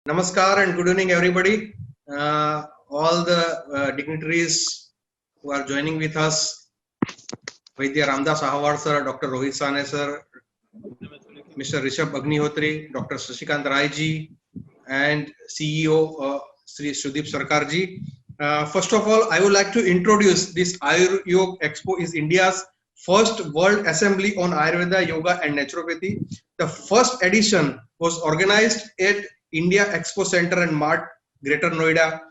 Namaskar and good evening, everybody. All the dignitaries who are joining with us, Vaidya Ramdas Ahawar sir, Dr. Rohit Sane sir, Mr. Rishabh Agnihotri, Dr. Shashikant Rai ji, and CEO Sri Sudeep Sarkar ji. First of all, I would like to introduce this Ayurveda Expo is India's first World Assembly on Ayurveda, Yoga and Naturopathy. The first edition was organized at India Expo Center and Mart, Greater Noida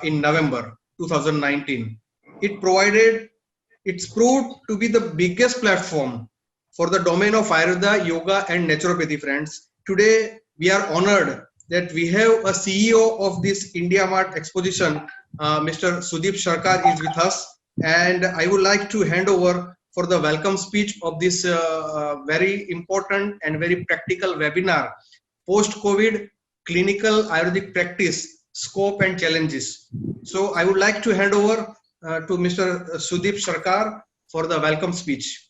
in November 2019. It's proved to be the biggest platform for the domain of Ayurveda, Yoga and Naturopathy, friends. Today, we are honored that we have a CEO of this India Mart exposition, Mr. Sudeep Sarkar is with us. And I would like to hand over for the welcome speech of this very important and very practical webinar, Post-COVID Clinical Ayurvedic Practice, Scope and Challenges. So I would like to hand over to Mr. Sudeep Sarkar for the welcome speech.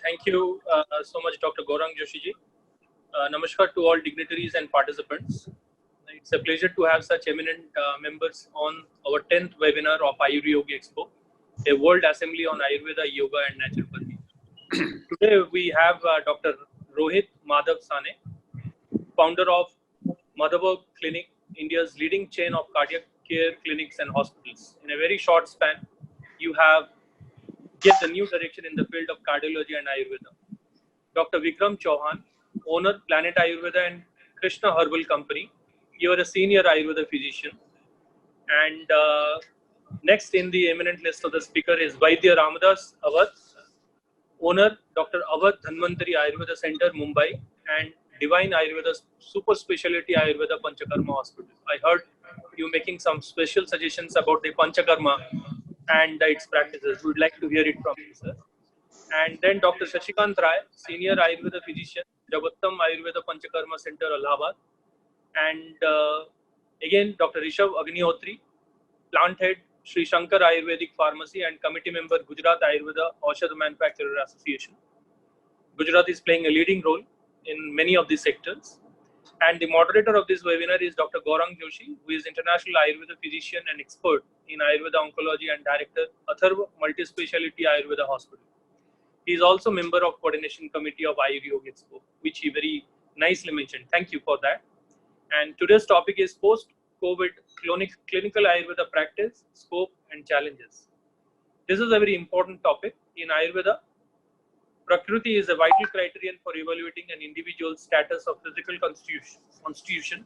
Thank you so much, Dr. Gaurang Joshi ji. Namaskar to all dignitaries and participants. It's a pleasure to have such eminent members on our 10th webinar of Ayurveda Expo, a World Assembly on Ayurveda, Yoga and Naturopathy. Today we have Dr. Rohit Madhav Sane, founder of Madhav Clinic, India's leading chain of cardiac care clinics and hospitals. In a very short span, you have get the new direction in the field of cardiology and Ayurveda. Dr. Vikram Chauhan, owner Planet Ayurveda and Krishna Herbal Company. You are a senior Ayurveda physician. And next in the eminent list of the speaker is Vaidya Ramdas Awadh, owner Dr. Awadh Dhanvantari Ayurveda Center, Mumbai, and Divine Ayurveda Super Speciality Ayurveda Panchakarma Hospital. I heard you making some special suggestions about the Panchakarma and its practices. We would like to hear it from you, sir. And then Dr. Shashikant Rai, Senior Ayurveda Physician, Jagattam Ayurveda Panchakarma Center, Allahabad. And again, Dr. Rishabh Agnihotri, Plant Head, Sri Shankar Ayurvedic Pharmacy and Committee Member, Gujarat Ayurveda Aushadh Manufacturer Association. Gujarat is playing a leading role in many of these sectors. And the moderator of this webinar is Dr. Gaurang Joshi, who is International Ayurveda Physician and expert in Ayurveda Oncology and Director, Atharva Multispeciality Ayurveda Hospital. He is also member of Coordination Committee of Ayurveda Expo, which he very nicely mentioned. Thank you for that. And today's topic is post-COVID clinical Ayurveda practice, scope and challenges. This is a very important topic. In Ayurveda, Prakriti is a vital criterion for evaluating an individual's status of physical constitution,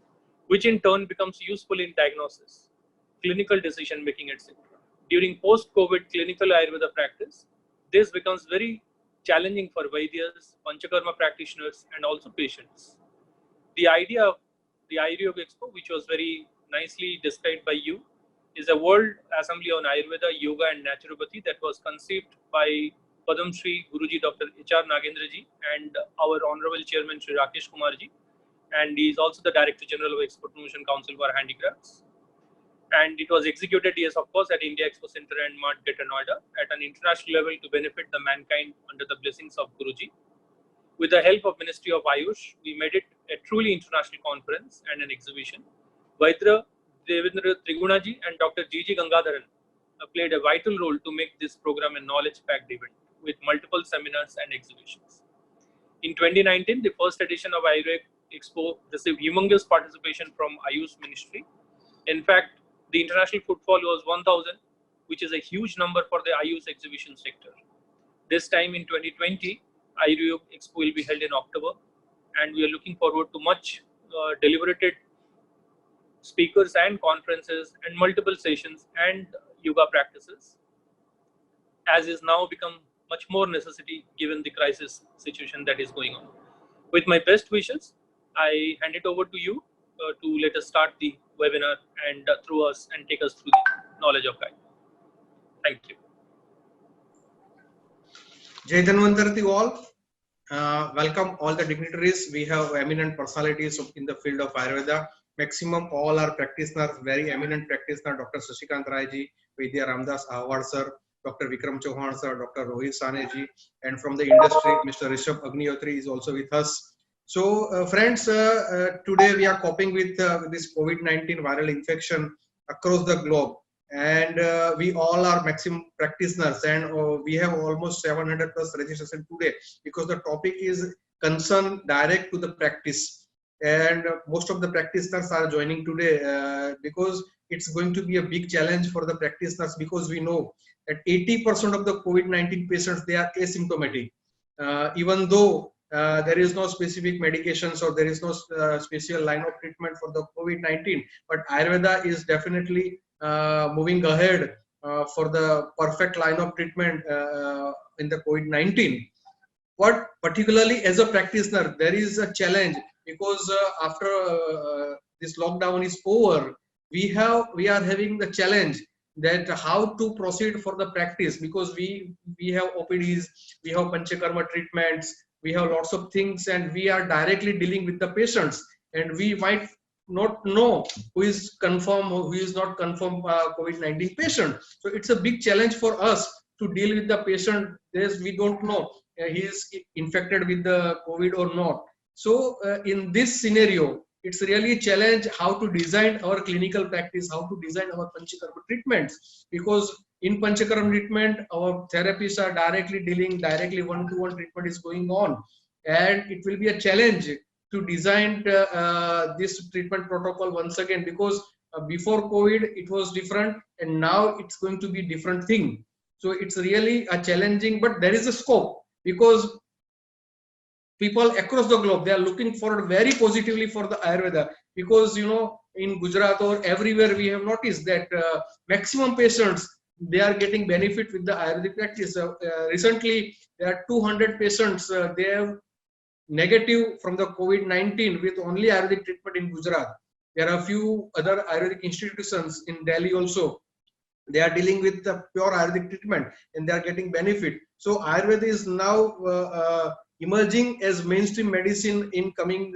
which in turn becomes useful in diagnosis, clinical decision making, etc. During post-COVID clinical Ayurveda practice, this becomes very challenging for Vaidyas, Panchakarma practitioners, and also patients. The idea of the Ayurveda Expo, which was very nicely described by you, is a World Assembly on Ayurveda, Yoga and Naturopathy that was conceived by Padam Shri Guruji Dr. H.R. Nagendraji and our Honorable Chairman Shri Rakesh Kumarji, and he is also the Director General of Export Promotion Council for Handicrafts. And it was executed, yes, of course, at India Expo Center and Mart, Greater Noida, at an international level to benefit the mankind under the blessings of Guruji. With the help of Ministry of Ayush, we made it a truly international conference and an exhibition. Vaidya Devendra Trigunaji and Dr. G.G. Gangadharan played a vital role to make this program a knowledge-packed event with multiple seminars and exhibitions. In 2019, the first edition of Ayurveda Expo received humongous participation from Ayush Ministry. In fact, the international footfall was 1,000, which is a huge number for the Ayush exhibition sector. This time in 2020, Ayurveda Expo will be held in October, and we are looking forward to much deliberated speakers and conferences and multiple sessions and yoga practices, as is now become much more necessity given the crisis situation that is going on. With my best wishes, I hand it over to you to let us start the webinar and through us and take us through the knowledge of guide. Thank you. Jai Dhanvantar to all. Welcome all the dignitaries. We have eminent personalities in the field of Ayurveda. Maximum all are practitioners, very eminent practitioner, Dr. Shashikant Rai ji, Vaidya Ramdas Ahawar sir, Dr. Vikram Chauhan sir, Dr. Rohit Sane ji, and from the industry, Mr. Rishabh Agnihotri is also with us. So, friends, today we are coping with this COVID-19 viral infection across the globe, and we all are maximum practitioners, and we have almost 700 plus registration today because the topic is concern direct to the practice, and most of the practitioners are joining today because it's going to be a big challenge for the practitioners, because we know that 80% of the COVID-19 patients, they are asymptomatic, even though there is no specific medications or there is no special line of treatment for the COVID-19, but Ayurveda is definitely moving ahead for the perfect line of treatment in the COVID-19. But particularly as a practitioner, there is a challenge, because after this lockdown is over, we are having the challenge that how to proceed for the practice, because we have OPDs, we have Panchakarma treatments, we have lots of things, and we are directly dealing with the patients, and we might not know who is confirmed, who is not confirmed COVID-19 patient. So it's a big challenge for us to deal with the patient. We don't know he is infected with the COVID or not. So in this scenario, it's really a challenge how to design our clinical practice, how to design our Panchakarma treatments, because in Panchakarma treatment, our therapists are directly one-to-one treatment is going on, and it will be a challenge to design this treatment protocol once again, because before COVID it was different, and now it's going to be different thing. So it's really a challenging, but there is a scope, because people across the globe, they are looking forward very positively for the Ayurveda, because in Gujarat or everywhere we have noticed that maximum patients, they are getting benefit with the Ayurvedic practice. Recently there are 200 patients, they have negative from the COVID-19 with only Ayurvedic treatment in Gujarat. There are a few other Ayurvedic institutions in Delhi also. They are dealing with the pure Ayurvedic treatment and they are getting benefit. So Ayurveda is now emerging as mainstream medicine in coming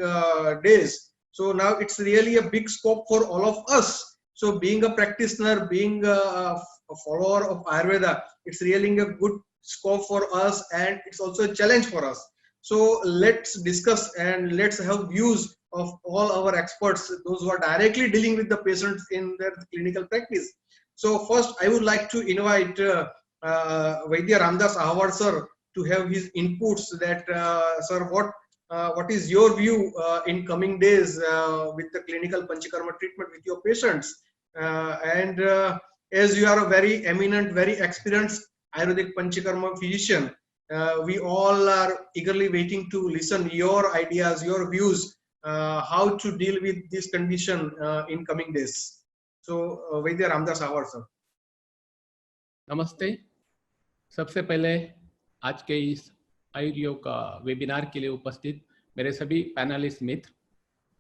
days. So now it's really a big scope for all of us. So being a practitioner, being a follower of Ayurveda, it's really a good scope for us, and it's also a challenge for us. So let's discuss and let's have views of all our experts, those who are directly dealing with the patients in their clinical practice. So first, I would like to invite Vaidya Ramdas Ahawar sir to have his inputs. That sir, what is your view in coming days with the clinical Panchakarma treatment with your patients? And as you are a very eminent, very experienced Ayurvedic Panchakarma physician, we all are eagerly waiting to listen your ideas, your views, how to deal with this condition in coming days. So, Vaidya Ramdas Ahawar sir. नमस्ते। सबसे पहले आज के इस आयुर्योग का webinar के लिए उपस्थित मेरे सभी पैनलिस्ट मित्र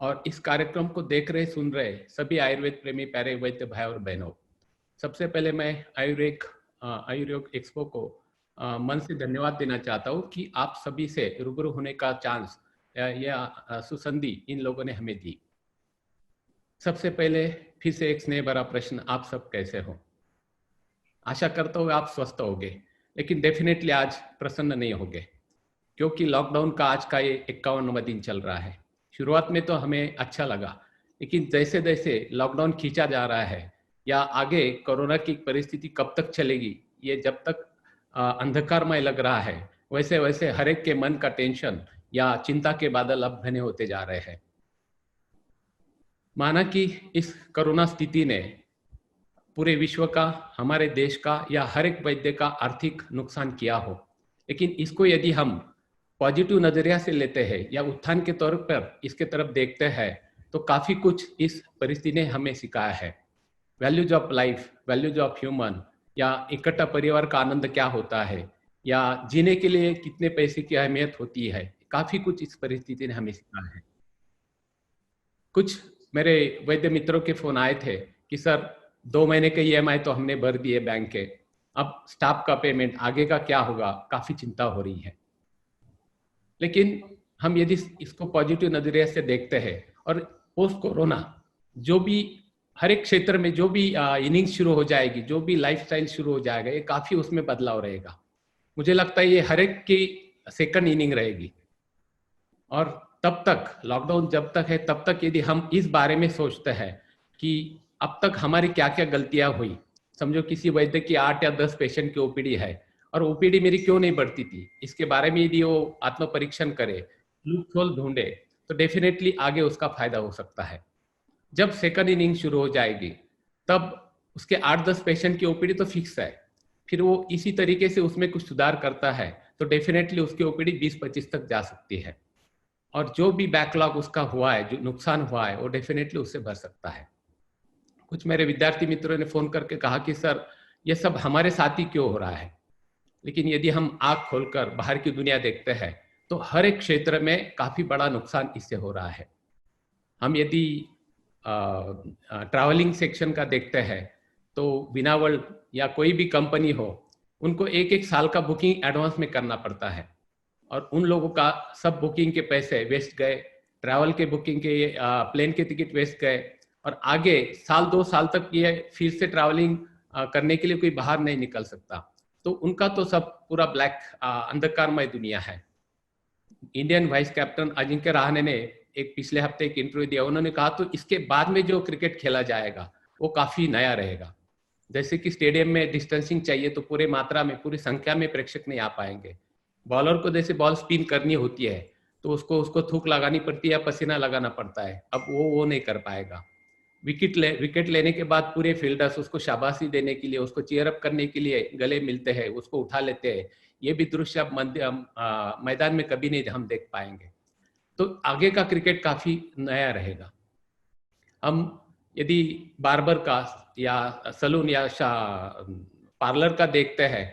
और इस कार्यक्रम को देख रहे सुन रहे सभी आयुर्वेद प्रेमी प्यारे वैद्य भाई और बहनों, सबसे पहले मैं आयुर्योग एक्सपो को मन से धन्यवाद देना चाहता हूँ कि आप सभी से रूबरू होने का चांस या सुसंधि इन लोगों ने हमें दी। सबसे पहले फिर से एक स्नेह भरा प्रश्न, आप सब कैसे हो? आशा करता हूँ आप स्वस्थ होगे, लेकिन डेफिनेटली आज प्रसन्न नहीं होगे, क्योंकि लॉकडाउन का आज का ये 51वां दिन चल रहा है। शुरुआत में तो हमें अच्छा लगा, लेकिन जैसे जैसे लॉकडाउन खींचा जा रहा है या आगे कोरोना की परिस्थिति कब तक चलेगी, ये जब तक अंधकारमय लग रहा है, वैसे वैसे हर एक के मन का टेंशन या चिंता के बादल अब घने होते जा रहे हैं। माना कि इस कोरोना स्थिति ने पूरे विश्व का, हमारे देश का या हर एक वैद्य का आर्थिक नुकसान किया हो, लेकिन इसको यदि हम पॉजिटिव नजरिया से लेते हैं या उत्थान के तौर पर इसके तरफ देखते हैं, तो काफी कुछ इस परिस्थिति ने हमें सिखाया है। Values of life, values of human, या इकट्ठा परिवार का आनंद क्या होता है, या जीने के लिए कितने पैसे की अहमियत होती है, काफी कुछ इस परिस्थिति ने हमें सिखाया है। कुछ मेरे वैद्य मित्रों के फोन आए थे कि सर 2 महीने के EMI तो हमने भर दिए बैंक के, अब स्टाफ का पेमेंट आगे का क्या होगा, काफी चिंता हो रही है। लेकिन हम यदि इसको पॉजिटिव नजरिए से देखते हैं और पोस्ट कोरोना जो भी हर एक क्षेत्र में जो भी इनिंग्स शुरू हो जाएगी, जो भी लाइफस्टाइल शुरू हो जाएगा, ये काफी उसमें बदलाव रहेगा। मुझे लगता है ये हर एक की सेकंड इनिंग रहेगी। और तब तक लॉकडाउन जब तक है तब तक यदि हम इस बारे में सोचते हैं कि अब तक हमारी क्या क्या गलतियां हुई, समझो किसी वैद्य की 8 या 10 पेशेंट की ओपीडी है और ओपीडी मेरी क्यों नहीं बढ़ती थी, इसके बारे में यदि वो आत्म परीक्षण करे, लूप होल ढूंढे, तो डेफिनेटली आगे उसका फायदा हो सकता है। जब सेकंड इनिंग शुरू हो जाएगी तब उसके 8-10 पेशेंट की ओपीडी तो फिक्स है, फिर वो इसी तरीके से उसमें कुछ सुधार करता है तो डेफिनेटली उसकी ओपीडी 20-25 तक जा सकती है। और जो भी बैकलॉग उसका हुआ है, जो नुकसान हुआ है, वो डेफिनेटली उससे भर सकता है। कुछ मेरे विद्यार्थी मित्रों ने फोन करके कहा कि सर ये सब हमारे साथ ही क्यों हो रहा है, लेकिन यदि हम आंख खोलकर बाहर की दुनिया देखते हैं तो हर एक क्षेत्र में काफी बड़ा नुकसान इससे हो रहा है। हम यदि ट्रैवलिंग सेक्शन का देखते हैं तो बिना वर्ल्ड या कोई भी कंपनी हो, उनको 1-1 साल का बुकिंग एडवांस में करना पड़ता है और उन लोगों का सब बुकिंग के पैसे वेस्ट गए, ट्रैवल के बुकिंग के प्लेन के टिकट वेस्ट गए और आगे 1-2 साल तक ये फिर से ट्रैवलिंग करने के लिए कोई बाहर नहीं निकल सकता। तो उनका तो सब पूरा ब्लैक अंधकारमय दुनिया है। Indian vice captain Ajinkya Rahane ने एक पिछले हफ्ते एक इंटरव्यू दिया, उन्होंने कहा तो इसके बाद में जो क्रिकेट खेला जाएगा वो काफी नया रहेगा। जैसे कि स्टेडियम में डिस्टेंसिंग चाहिए तो पूरे मात्रा में, पूरी संख्या में प्रेक्षक नहीं आ पाएंगे। बॉलर को जैसे बॉल स्पिन करनी होती है तो उसको थूक लगानी पड़ती है या पसीना लगाना पड़ता है, अब वो नहीं कर पाएगा। विकेट लेने के बाद पूरे फील्डर्स उसको शाबाशी देने के लिए, उसको चीयर अप करने के लिए गले मिलते हैं, उसको उठा लेते हैं। ये भी दृश्य अब मैदान में कभी नहीं हम देख पाएंगे। तो आगे का क्रिकेट काफी नया रहेगा। हम यदि बार्बर का या सलून या पार्लर का देखते हैं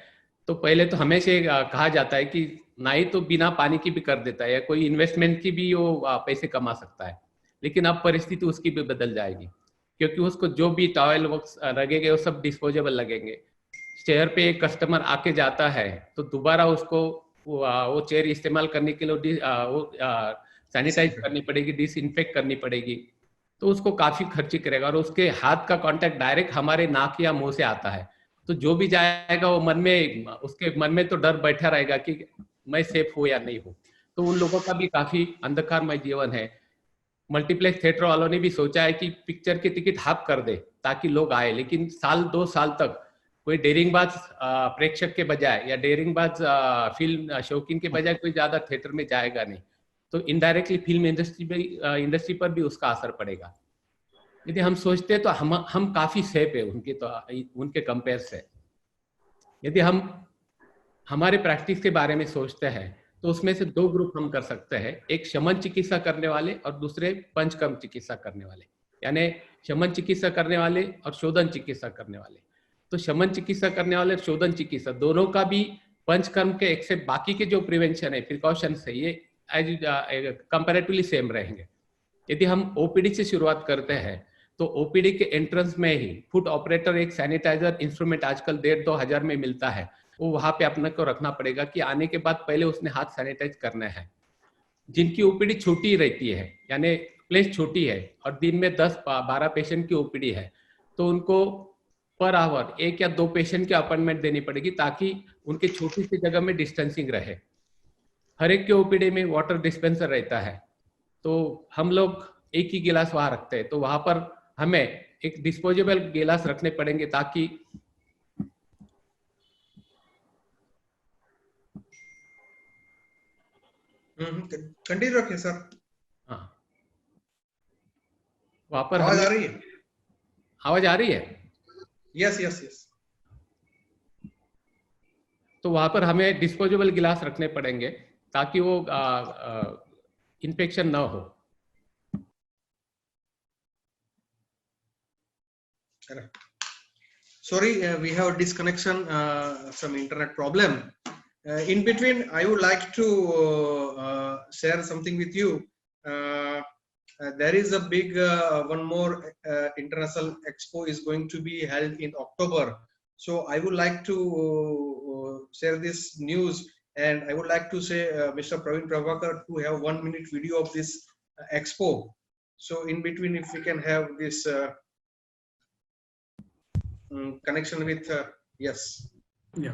तो पहले तो हमेशा कहा जाता है कि नाई तो बिना पानी की भी कर देता है या कोई इन्वेस्टमेंट की भी वो पैसे कमा सकता है, लेकिन अब परिस्थिति उसकी भी बदल जाएगी क्योंकि उसको जो भी टॉयल वर्क्स लगेंगे वो सब डिस्पोजेबल लगेंगे। चेयर पे एक कस्टमर आके जाता है तो दोबारा उसको वो चेयर इस्तेमाल करने के लिए सैनिटाइज करनी पड़ेगी, डिसइंफेक्ट करनी पड़ेगी, तो उसको काफी खर्ची करेगा और उसके हाथ का कांटेक्ट डायरेक्ट हमारे नाक या मुंह से आता है। तो जो भी जाएगा वो उसके मन में तो डर बैठा रहेगा कि मैं सेफ हूँ या नहीं हूँ। तो उन लोगों का भी काफी अंधकारमय जीवन है। मल्टीप्लेक्स थिएटर वालों ने भी सोचा है कि पिक्चर की टिकट हाफ कर दे ताकि लोग आए, लेकिन 1-2 साल तक कोई डेयरिंगबाज प्रेक्षक के बजाय या डेयरिंगबाज फिल्म शौकीन के बजाय कोई ज्यादा थिएटर में जाएगा नहीं। तो इनडायरेक्टली फिल्म इंडस्ट्री पर भी उसका असर पड़ेगा। यदि हम सोचते हैं तो हम काफी सेफ है उनके कंपेयर से। यदि हम हमारे प्रैक्टिस के बारे में सोचते हैं तो उसमें से 2 ग्रुप हम कर सकते हैं, एक शमन चिकित्सा करने वाले और दूसरे पंचकर्म चिकित्सा करने वाले, यानी शमन चिकित्सा करने वाले और शोधन चिकित्सा करने वाले। तो शमन चिकित्सा करने वाले और शोधन चिकित्सा दोनों का भी पंचकर्म के एक्सेप्ट बाकी के जो प्रिवेंशन है, प्रिकॉशंस है, ये कंपैरेटिवली सेम रहेंगे। यदि हम ओपीडी से शुरुआत करते हैं तो ओपीडी के एंट्रेंस में ही फुट ऑपरेटर एक सैनिटाइजर इंस्ट्रूमेंट आजकल 1,500-2 हजार में मिलता है, वो वहां पे अपने को रखना पड़ेगा कि आने के बाद पहले उसने हाथ सैनिटाइज करना है। जिनकी ओपीडी छोटी रहती है यानी प्लेस छोटी है और दिन में 10-12 पेशेंट की ओपीडी है तो उनको पर आवर 1 या 2 पेशेंट की अपॉइंटमेंट देनी पड़ेगी ताकि उनके छोटी सी जगह में डिस्टेंसिंग रहे। हर एक के ओपीडी में वाटर डिस्पेंसर रहता है तो हम लोग एक ही गिलास वहां रखते हैं, तो वहां पर हमें एक डिस्पोजेबल गिलास रखने पड़ेंगे ताकि कंटिन्यू रखिए सर। हाँ, वहां पर आवाज आ रही है? आवाज आ रही है? Yes yes yes. तो वहां पर हमें डिस्पोजेबल गिलास रखने पड़ेंगे ताकि वो इन्फेक्शन ना हो। Sorry, we have disconnection, some internet problem. In between, I would like to share something with you. There is a big one more international expo is going to be held in October. So I would like to share this news, and I would like to say Mr. Praveen Prabhakar to have 1 minute video of this expo. So in between, if we can have this connection with yes. Yeah.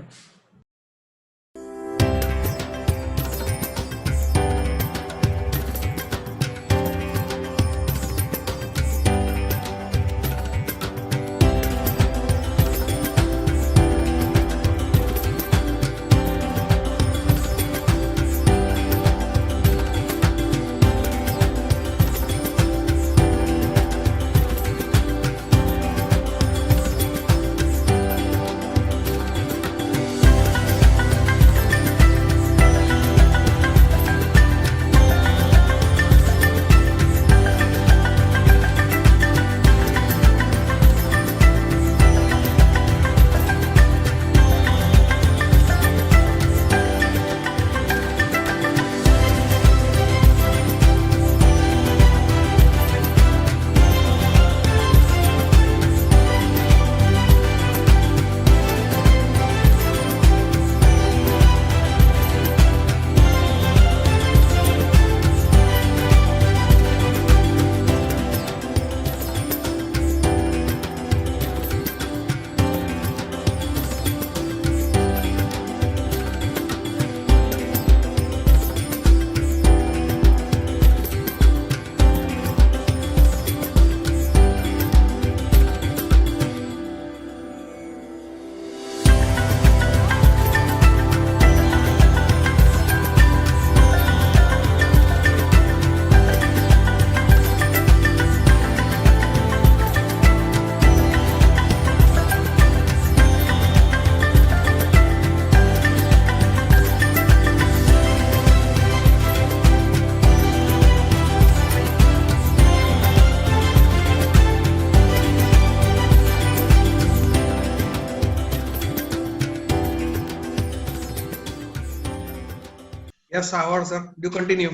Yes, Howard sir, do continue.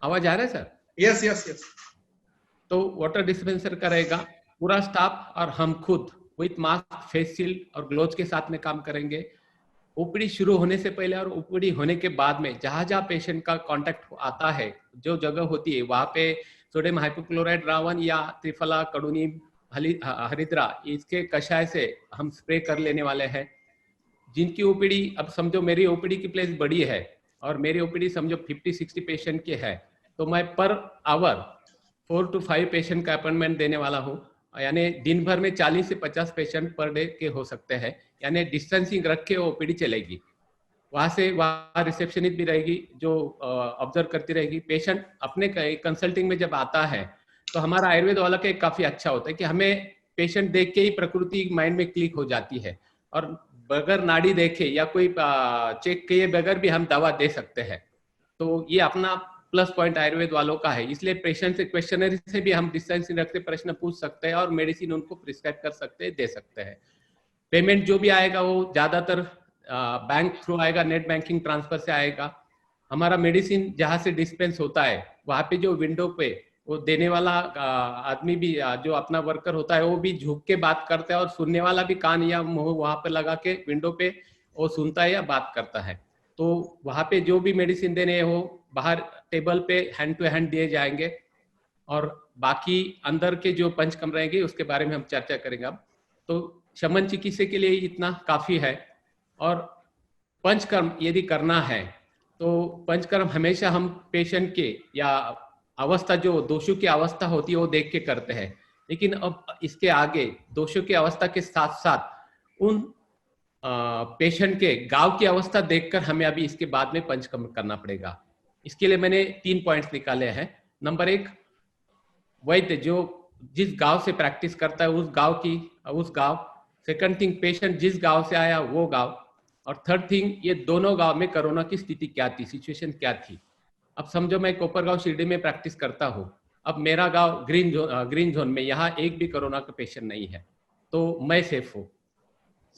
आवाज आ रहा है sir? Yes, yes, yes. तो water dispenser करेगा पूरा staff और हम खुद with mask, face shield और ग्लोव्स के साथ में काम करेंगे। ओपीडी शुरू होने से पहले और ओपीडी होने के बाद में जहां जहां पेशेंट का कांटेक्ट आता है, जो जगह होती है वहां पे सोडियम हाइपोक्लोराइड द्रावण या त्रिफला, कडुनीम, हरिद्रा इसके कषाय से हम स्प्रे कर लेने वाले हैं। जिनकी ओपीडी, अब समझो मेरी ओपीडी की प्लेस बड़ी है और मेरी ओपीडी समझो 50-60 पेशेंट की है, तो मैं पर आवर 4 to 5 पेशेंट का अपॉइंटमेंट देने वाला हूँ। यानी दिन भर में 40 से 50 पेशेंट पर डे के हो सकते हैं। यानी डिस्टेंसिंग रख के ओपीडी चलेगी। वहाँ रिसेप्शनिस्ट भी रहेगी जो ऑब्जर्व करती रहेगी। पेशेंट अपने कंसल्टिंग में जब आता है तो हमारा आयुर्वेद वाला का काफी अच्छा होता है कि हमें पेशेंट देख के ही प्रकृति माइंड में क्लिक हो जाती है और बगैर नाड़ी देखे या कोई चेक किए बगैर भी हम दवा दे सकते हैं। तो ये अपना प्लस पॉइंट आयुर्वेद वालों का है। इसलिए पेशेंट से क्वेश्चनरी से भी हम डिस्टेंसिंग रखते प्रश्न पूछ सकते हैं और मेडिसिन उनको प्रिस्क्राइब कर सकते हैं, दे सकते हैं। पेमेंट जो भी आएगा वो ज्यादातर बैंक थ्रू आएगा, नेट बैंकिंग ट्रांसफर से आएगा। हमारा मेडिसिन जहाँ से डिस्पेंस होता है वहाँ पे जो विंडो पे वो देने वाला आदमी भी, जो अपना वर्कर होता है वो भी झुक के बात करता है और सुनने वाला भी कान या मुंह वहाँ पे लगा के विंडो पे वो सुनता है या बात करता है। तो वहाँ पे जो भी मेडिसिन देने हो बाहर टेबल पे हैंड टू हैंड दिए जाएंगे और बाकी अंदर के जो पंच कमरे रहेंगे उसके बारे में हम चर्चा करेंगे अब। तो शमन चिकित्सा के लिए इतना काफी है। और पंचकर्म यदि करना है तो पंचकर्म हमेशा हम पेशेंट के या अवस्था, जो दोषों की अवस्था होती है वो देख के करते हैं। लेकिन अब इसके आगे दोषों की अवस्था के साथ साथ उन पेशेंट के गांव की अवस्था देखकर हमें अभी इसके बाद में पंचकर्म करना पड़ेगा। इसके लिए मैंने 3 पॉइंट्स निकाले हैं। नंबर 1, वैद्य जो जिस गांव से प्रैक्टिस करता है उस गांव। सेकंड थिंग, पेशेंट जिस गांव से आया वो गांव। और थर्ड थिंग, ये दोनों गांव में कोरोना की स्थिति क्या थी, सिचुएशन क्या थी। अब समझो मैं कोपरगांव शिरडी में प्रैक्टिस करता हूँ, अब मेरा गांव ग्रीन जोन में, यहाँ एक भी कोरोना का पेशेंट नहीं है तो मैं सेफ हूँ।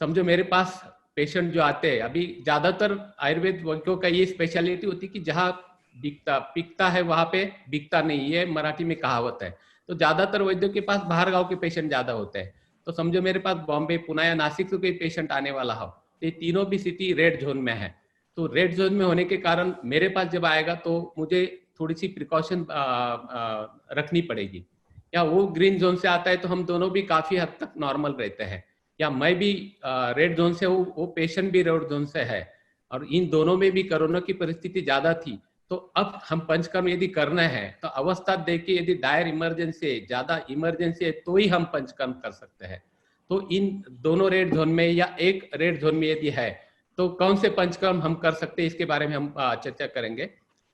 समझो मेरे पास पेशेंट जो आते हैं, अभी ज्यादातर आयुर्वेद वैद्यों का ये स्पेशलिटी होती है कि जहाँ बिकता है वहां पे बिकता नहीं, ये मराठी में कहावत है। तो ज्यादातर वैद्यों के पास बाहर गांव के पेशेंट ज्यादा होते हैं। तो समझो मेरे पास बॉम्बे, पुणे या नासिक से कोई पेशेंट आने वाला हो, ये तीनों भी सिटी रेड जोन में है। तो रेड जोन में होने के कारण मेरे पास जब आएगा तो मुझे थोड़ी सी प्रिकॉशन रखनी पड़ेगी। या वो ग्रीन जोन से आता है तो हम दोनों भी काफी हद तक नॉर्मल रहते हैं, या मैं भी रेड जोन से हूँ, वो पेशेंट भी रेड जोन से है, और इन दोनों में भी कोरोना की परिस्थिति ज्यादा थी। तो अब हम पंचकर्म यदि करना है तो अवस्था देख के, यदि दायर इमरजेंसी है, ज्यादा इमरजेंसी है, तो ही हम पंचकर्म कर सकते हैं। तो इन दोनों रेड जोन में या एक रेड जोन में यदि है तो कौन से पंचकर्म हम कर सकते हैं, इसके बारे में हम चर्चा करेंगे।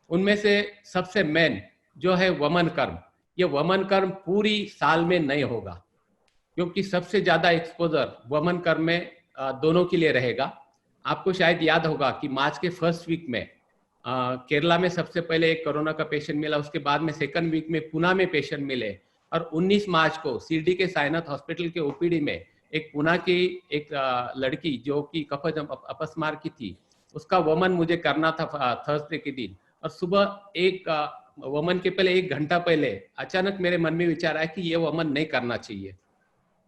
उनमें से सबसे मेन जो है वमन कर्म। ये वमन कर्म पूरी साल में नहीं होगा, क्योंकि सबसे ज्यादा एक्सपोजर वमन कर्म में दोनों के लिए रहेगा। आपको शायद याद होगा कि मार्च के फर्स्ट वीक में केरला में सबसे पहले एक कोरोना का पेशेंट मिला, उसके बाद में सेकंड वीक में पुणे में पेशेंट मिले, और 19 मार्च को शिरडी के साईनाथ हॉस्पिटल के ओपीडी में एक पुणे की एक लड़की जो कि कफज अपस्मार की थी, उसका वमन मुझे करना था थर्सडे के दिन। और सुबह एक वमन के पहले 1 घंटा पहले अचानक मेरे मन में विचार आया कि ये वमन नहीं करना चाहिए।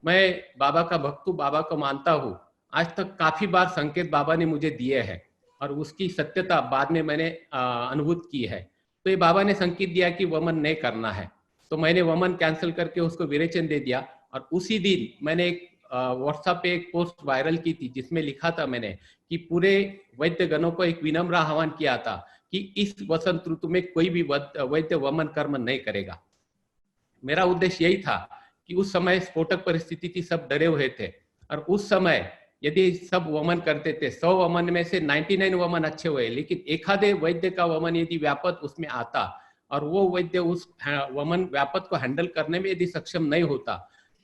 मैं बाबा का भक्त हूँ, बाबा को मानता हूँ। आज तक काफी बार संकेत बाबा ने मुझे दिए हैं और उसकी सत्यता बाद में मैंने अनुभूत की है। तो ये बाबा ने संकेत दिया कि वमन नहीं करना है, तो मैंने वमन कैंसिल करके उसको विरेचन दे दिया। और उसी दिन मैंने एक व्हाट्सएप पे एक पोस्ट वायरल की थी जिसमें लिखा था मैंने कि पूरे वैद्य गणों को एक विनम्र आह्वान किया था कि इस वसंत ऋतु में कोई भी वैद्य वमन कर्म नहीं करेगा। मेरा उद्देश्य यही था कि उस समय स्फोटक परिस्थिति थी, सब डरे हुए थे, और उस समय यदि सब वमन करते थे, 100 वमन में से 99 वमन अच्छे हुए, लेकिन एखादे वैद्य का वमन यदि व्यापक उसमें आता और वो वैद्य उस वमन व्यापक को हैंडल करने में यदि सक्षम नहीं होता,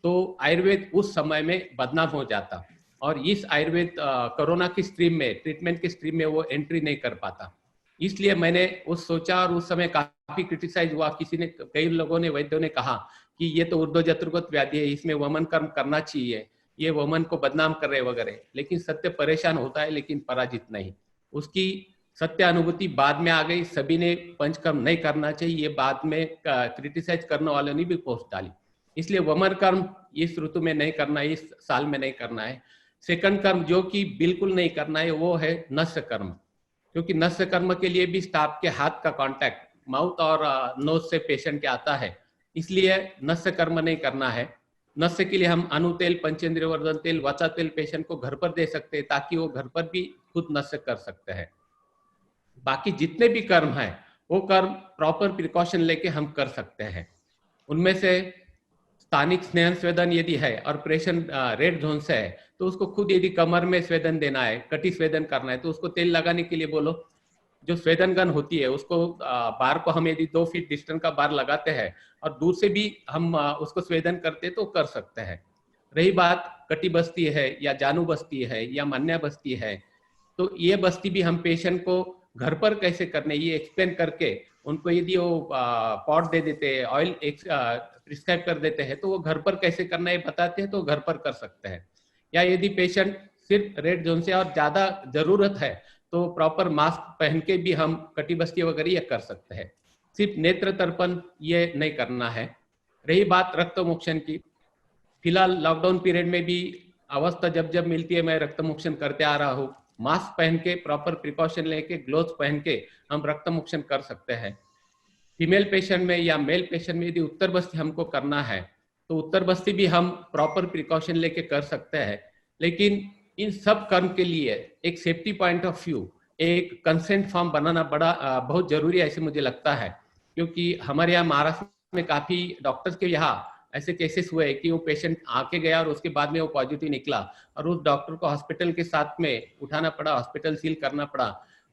तो आयुर्वेद उस समय में बदनाम हो जाता, और इस आयुर्वेद कोरोना की स्ट्रीम में, ट्रीटमेंट की स्ट्रीम में वो एंट्री नहीं कर पाता। इसलिए मैंने उस सोचा, और उस समय काफी क्रिटिसाइज हुआ। कई लोगों ने, वैद्यों ने कहा कि ये तो ऊर्ध्व जत्रुगत व्याधि है, इसमें वमन कर्म करना चाहिए, ये वमन को बदनाम कर रहे वगैरह। लेकिन सत्य परेशान होता है लेकिन पराजित नहीं। उसकी सत्य अनुभूति बाद में आ गई। सभी ने पंचकर्म नहीं करना चाहिए, ये बाद में क्रिटिसाइज करने वालों ने भी पोस्ट डाली। इसलिए वमन कर्म इस ऋतु में नहीं करना है, इस साल में नहीं करना है। सेकंड कर्म जो कि बिल्कुल नहीं करना है वो है नस्य कर्म, क्योंकि नस्य कर्म के लिए भी स्टाफ के हाथ का कांटेक्ट माउथ और नोज से पेशेंट के आता है, इसलिए नस्य कर्म नहीं करना है। नस्य के लिए हम अनु तेल, पंचेंद्रिय वर्धन तेल, वचा तेल पेशेंट को घर पर दे सकते हैं ताकि वो घर पर भी खुद नस्य कर सकते हैं। बाकी जितने भी कर्म हैं वो कर्म प्रॉपर प्रिकॉशन लेके हम कर सकते हैं। उनमें से स्थानिक स्नेहन स्वेदन यदि है और पेशेंट रेड जोन से है तो उसको खुद यदि कमर में स्वेदन देना है, कटी स्वेदन करना है, तो उसको तेल लगाने के लिए बोलो। जो स्वेदन गन होती है उसको बार को हम यदि 2 फीट डिस्टेंस का बार लगाते हैं और दूर से भी हम उसको स्वेदन करते तो कर सकते हैं। रही बात कटी बस्ती है या जानू बस्ती है या मान्या बस्ती है, तो ये बस्ती भी हम पेशेंट को घर पर कैसे करने ये एक्सप्लेन करके उनको यदि वो पॉट दे देते हैं, ऑयल प्रिस्क्राइब कर देते हैं, तो वो घर पर कैसे करना है बताते हैं, तो घर पर कर सकते हैं। या यदि पेशेंट सिर्फ रेड जोन से और ज्यादा जरूरत है तो प्रॉपर मास्क पहन के भी हम कटी बस्ती वगैरह ये कर सकते हैं। सिर्फ नेत्र तर्पण ये नहीं करना है। रही बात रक्त मोक्षण की, फिलहाल लॉकडाउन पीरियड में भी अवस्था जब जब मिलती है मैं रक्त मोक्षण करते आ रहा हूँ। मास्क पहन के, प्रॉपर प्रिकॉशन लेके, ग्लोव्स पहन के हम रक्त मोक्षण कर सकते हैं। फीमेल पेशेंट में या मेल पेशेंट में यदि उत्तर बस्ती हमको करना है तो उत्तर बस्ती भी हम प्रॉपर प्रिकॉशन लेके कर सकते हैं। लेकिन इन सब कर्म के लिए एक सेफ्टी पॉइंट ऑफ व्यू, एक कंसेंट फॉर्म बनाना बहुत जरूरी है ऐसे मुझे लगता है, क्योंकि हमारे यहाँ महाराष्ट्र में काफी डॉक्टर्स के यहाँ ऐसे केसेस हुए कि वो पेशेंट आके गया और उसके बाद में वो पॉजिटिव निकला और उस डॉक्टर को हॉस्पिटल के साथ में उठाना पड़ा, हॉस्पिटल सील करना पड़ा।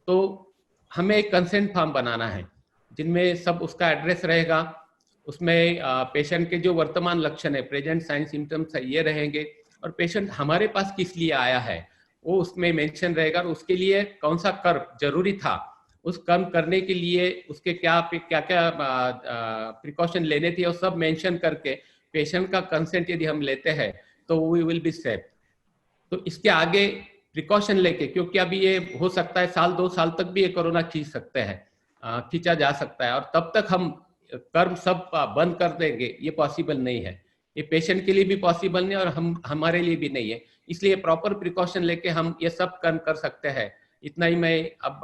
तो हमें एक कंसेंट फॉर्म बनाना है जिनमें सब उसका एड्रेस रहेगा, उसमें पेशेंट के जो वर्तमान लक्षण है, प्रेजेंट साइन सिम्टम्स है, ये रहेंगे, और पेशेंट हमारे पास किस लिए आया है वो उसमें मेंशन रहेगा, और उसके लिए कौन सा कर्म जरूरी था, उस कर्म करने के लिए उसके क्या क्या प्रिकॉशन लेने थे, और सब मेंशन करके पेशेंट का कंसेंट यदि हम लेते हैं तो वी विल बी सेफ। तो इसके आगे प्रिकॉशन लेके, क्योंकि अभी ये हो सकता है 1-2 साल तक भी ये कोरोना खींच सकते हैं, खींचा जा सकता है, और तब तक हम कर्म सब बंद कर देंगे ये पॉसिबल नहीं है। ये पेशेंट के लिए भी पॉसिबल नहीं और हमारे लिए भी नहीं है। इसलिए प्रॉपर प्रिकॉशन लेके हम ये सब कर्म कर सकते हैं। इतना ही मैं अब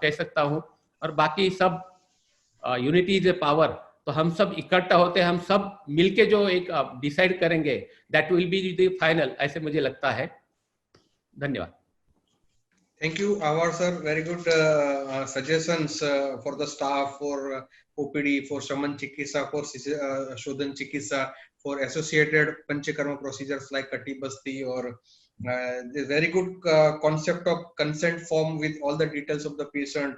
कह सकता हूँ। और बाकी सब यूनिटी इज ए पावर, तो हम सब इकट्ठा होते हैं, हम सब मिलके जो एक डिसाइड करेंगे, that will be the final, ऐसे मुझे लगता है। धन्यवाद। Thank you, Awar sir. Very good suggestions for the staff, for OPD, for Shaman Chikitsa, for Shodhan Chikitsa, for associated Panchakarma procedures like Kati Basti, or the very good concept of consent form with all the details of the patient,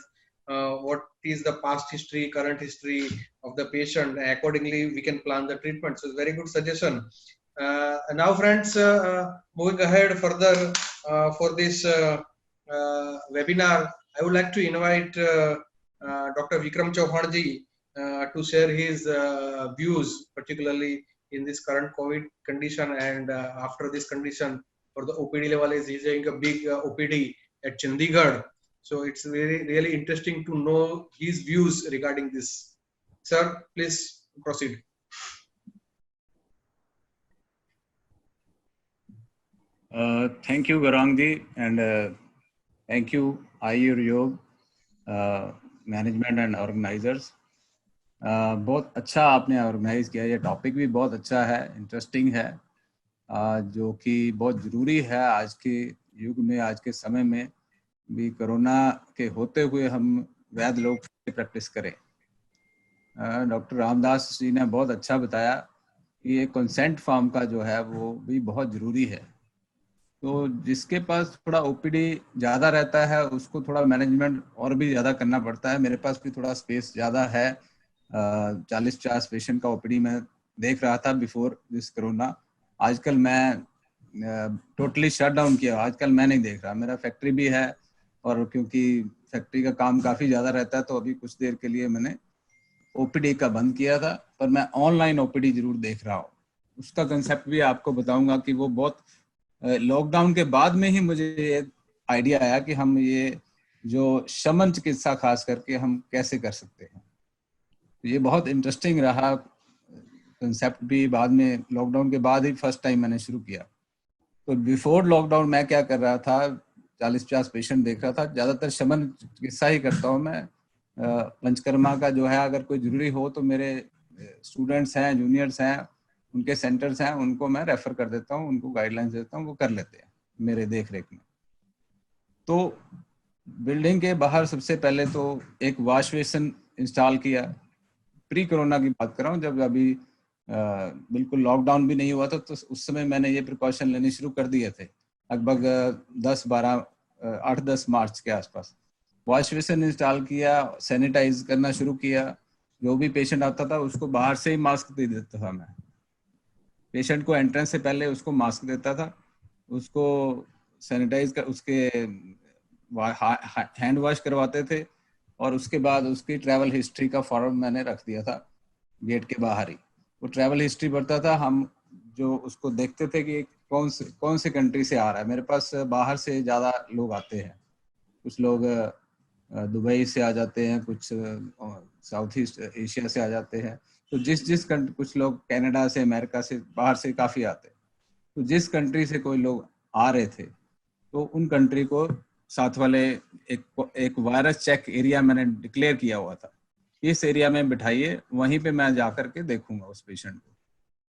what is the past history, current history of the patient. Accordingly, we can plan the treatment. So, very good suggestion. Now, friends, moving ahead further for this webinar, I would like to invite Dr. Vikram Chauhan ji to share his views, particularly in this current COVID condition and after this condition for the OPD level. Is he's doing a big OPD at Chandigarh, so it's really interesting to know his views regarding this. Sir, please proceed. Thank you, Gaurang ji, and thank you, Ayur Yog management and organizers. बहुत अच्छा आपने organise किया, ये topic भी बहुत अच्छा है, interesting है, जो कि बहुत ज़रूरी है आज के युग में, आज के समय में भी कोरोना के होते हुए हम वैद्य लोग प्रैक्टिस करें। डॉक्टर रामदास जी ने बहुत अच्छा बताया कि ये कंसेंट फॉर्म का जो है वो भी बहुत ज़रूरी है। तो जिसके पास थोड़ा ओपीडी ज़्यादा रहता है उसको थोड़ा मैनेजमेंट और भी ज़्यादा करना पड़ता है। मेरे पास भी थोड़ा स्पेस ज़्यादा है, 40-50 पेशेंट का ओपीडी मैं देख रहा था बिफोर दिस कोरोना। आजकल मैं टोटली शट डाउन किया, आजकल मैं नहीं देख रहा, मेरा फैक्ट्री भी है और क्योंकि फैक्ट्री का काम काफ़ी ज़्यादा रहता है तो अभी कुछ देर के लिए मैंने ओपीडी का बंद किया था, पर मैं ऑनलाइन ओपीडी जरूर देख रहा हूँ। उसका कंसेप्ट भी आपको बताऊंगा कि वो बहुत लॉकडाउन के बाद में ही मुझे ये आइडिया आया कि हम ये जो शमन चिकित्सा खास करके हम कैसे कर सकते हैं। ये बहुत इंटरेस्टिंग रहा कंसेप्ट भी, बाद में लॉकडाउन के बाद ही फर्स्ट टाइम मैंने शुरू किया। तो बिफोर लॉकडाउन मैं क्या कर रहा था, 40-50 पेशेंट देख रहा था, ज़्यादातर शमन चिकित्सा ही करता हूँ मैं। पंचकर्मा का जो है अगर कोई ज़रूरी हो तो मेरे स्टूडेंट्स हैं, जूनियर्स हैं, उनके सेंटर्स हैं, उनको मैं रेफर कर देता हूँ, उनको गाइडलाइंस देता हूँ, वो कर लेते हैं मेरे देख रेख में। तो बिल्डिंग के बाहर सबसे पहले तो एक वॉश बेसिन इंस्टॉल किया। प्री कोरोना की बात कर रहा हूँ, जब अभी बिल्कुल लॉकडाउन भी नहीं हुआ था, तो उस समय मैंने ये प्रिकॉशन लेने शुरू कर दिए थे, लगभग 8-10 मार्च के आसपास। वॉश बेसिन इंस्टॉल किया, सैनिटाइज करना शुरू किया, जो भी पेशेंट आता था उसको बाहर से ही मास्क दे देता था मैं। पेशेंट को एंट्रेंस से पहले उसको मास्क देता था, उसको सैनिटाइज कर, उसके हैंड वॉश करवाते थे और उसके बाद उसकी ट्रैवल हिस्ट्री का फॉर्म मैंने रख दिया था गेट के बाहर ही। वो ट्रैवल हिस्ट्री भरता था, हम जो उसको देखते थे कि कौन से कंट्री से आ रहा है। मेरे पास बाहर से ज़्यादा लोग आते हैं, कुछ लोग दुबई से आ जाते हैं, कुछ साउथ ईस्ट एशिया से आ जाते हैं, तो जिस कंट्री, कुछ लोग कनाडा से, अमेरिका से, बाहर से काफ़ी आते हैं। तो जिस कंट्री से कोई लोग आ रहे थे तो उन कंट्री को साथ वाले एक वायरस चेक एरिया मैंने डिक्लेयर किया हुआ था, इस एरिया में बिठाइए, वहीं पे मैं जा करके देखूंगा उस पेशेंट को।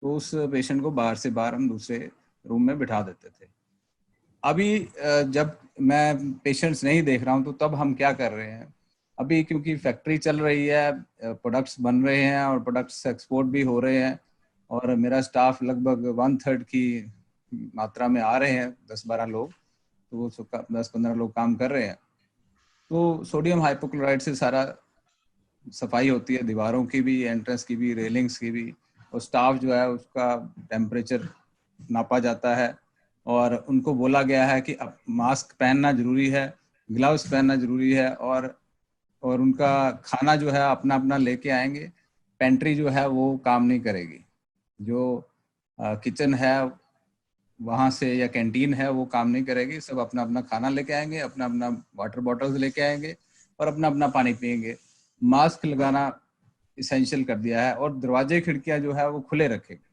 तो उस पेशेंट को बाहर से बाहर हम दूसरे रूम में बिठा देते थे। अभी जब मैं पेशेंट्स नहीं देख रहा हूँ तो तब हम क्या कर रहे हैं, अभी क्योंकि फैक्ट्री चल रही है, प्रोडक्ट्स बन रहे हैं और प्रोडक्ट्स एक्सपोर्ट भी हो रहे हैं और मेरा स्टाफ लगभग 1/3 की मात्रा में आ रहे हैं, 10-12 लोग, तो वो 10-15 लोग काम कर रहे हैं। तो सोडियम हाइपोक्लोराइड से सारा सफाई होती है, दीवारों की भी, एंट्रेंस की भी, रेलिंग्स की भी, और स्टाफ जो है उसका टेम्परेचर नापा जाता है और उनको बोला गया है कि अब मास्क पहनना जरूरी है, ग्लव्स पहनना जरूरी है और उनका खाना जो है अपना अपना लेके आएंगे। पेंट्री जो है वो काम नहीं करेगी, जो किचन है वहाँ से या कैंटीन है वो काम नहीं करेगी, सब अपना अपना खाना लेके आएंगे, अपना अपना वाटर बॉटल्स लेके आएंगे और अपना अपना पानी पिएंगे। मास्क लगाना इसेंशियल कर दिया है और दरवाजे खिड़कियाँ जो है वो खुले रखेंगे।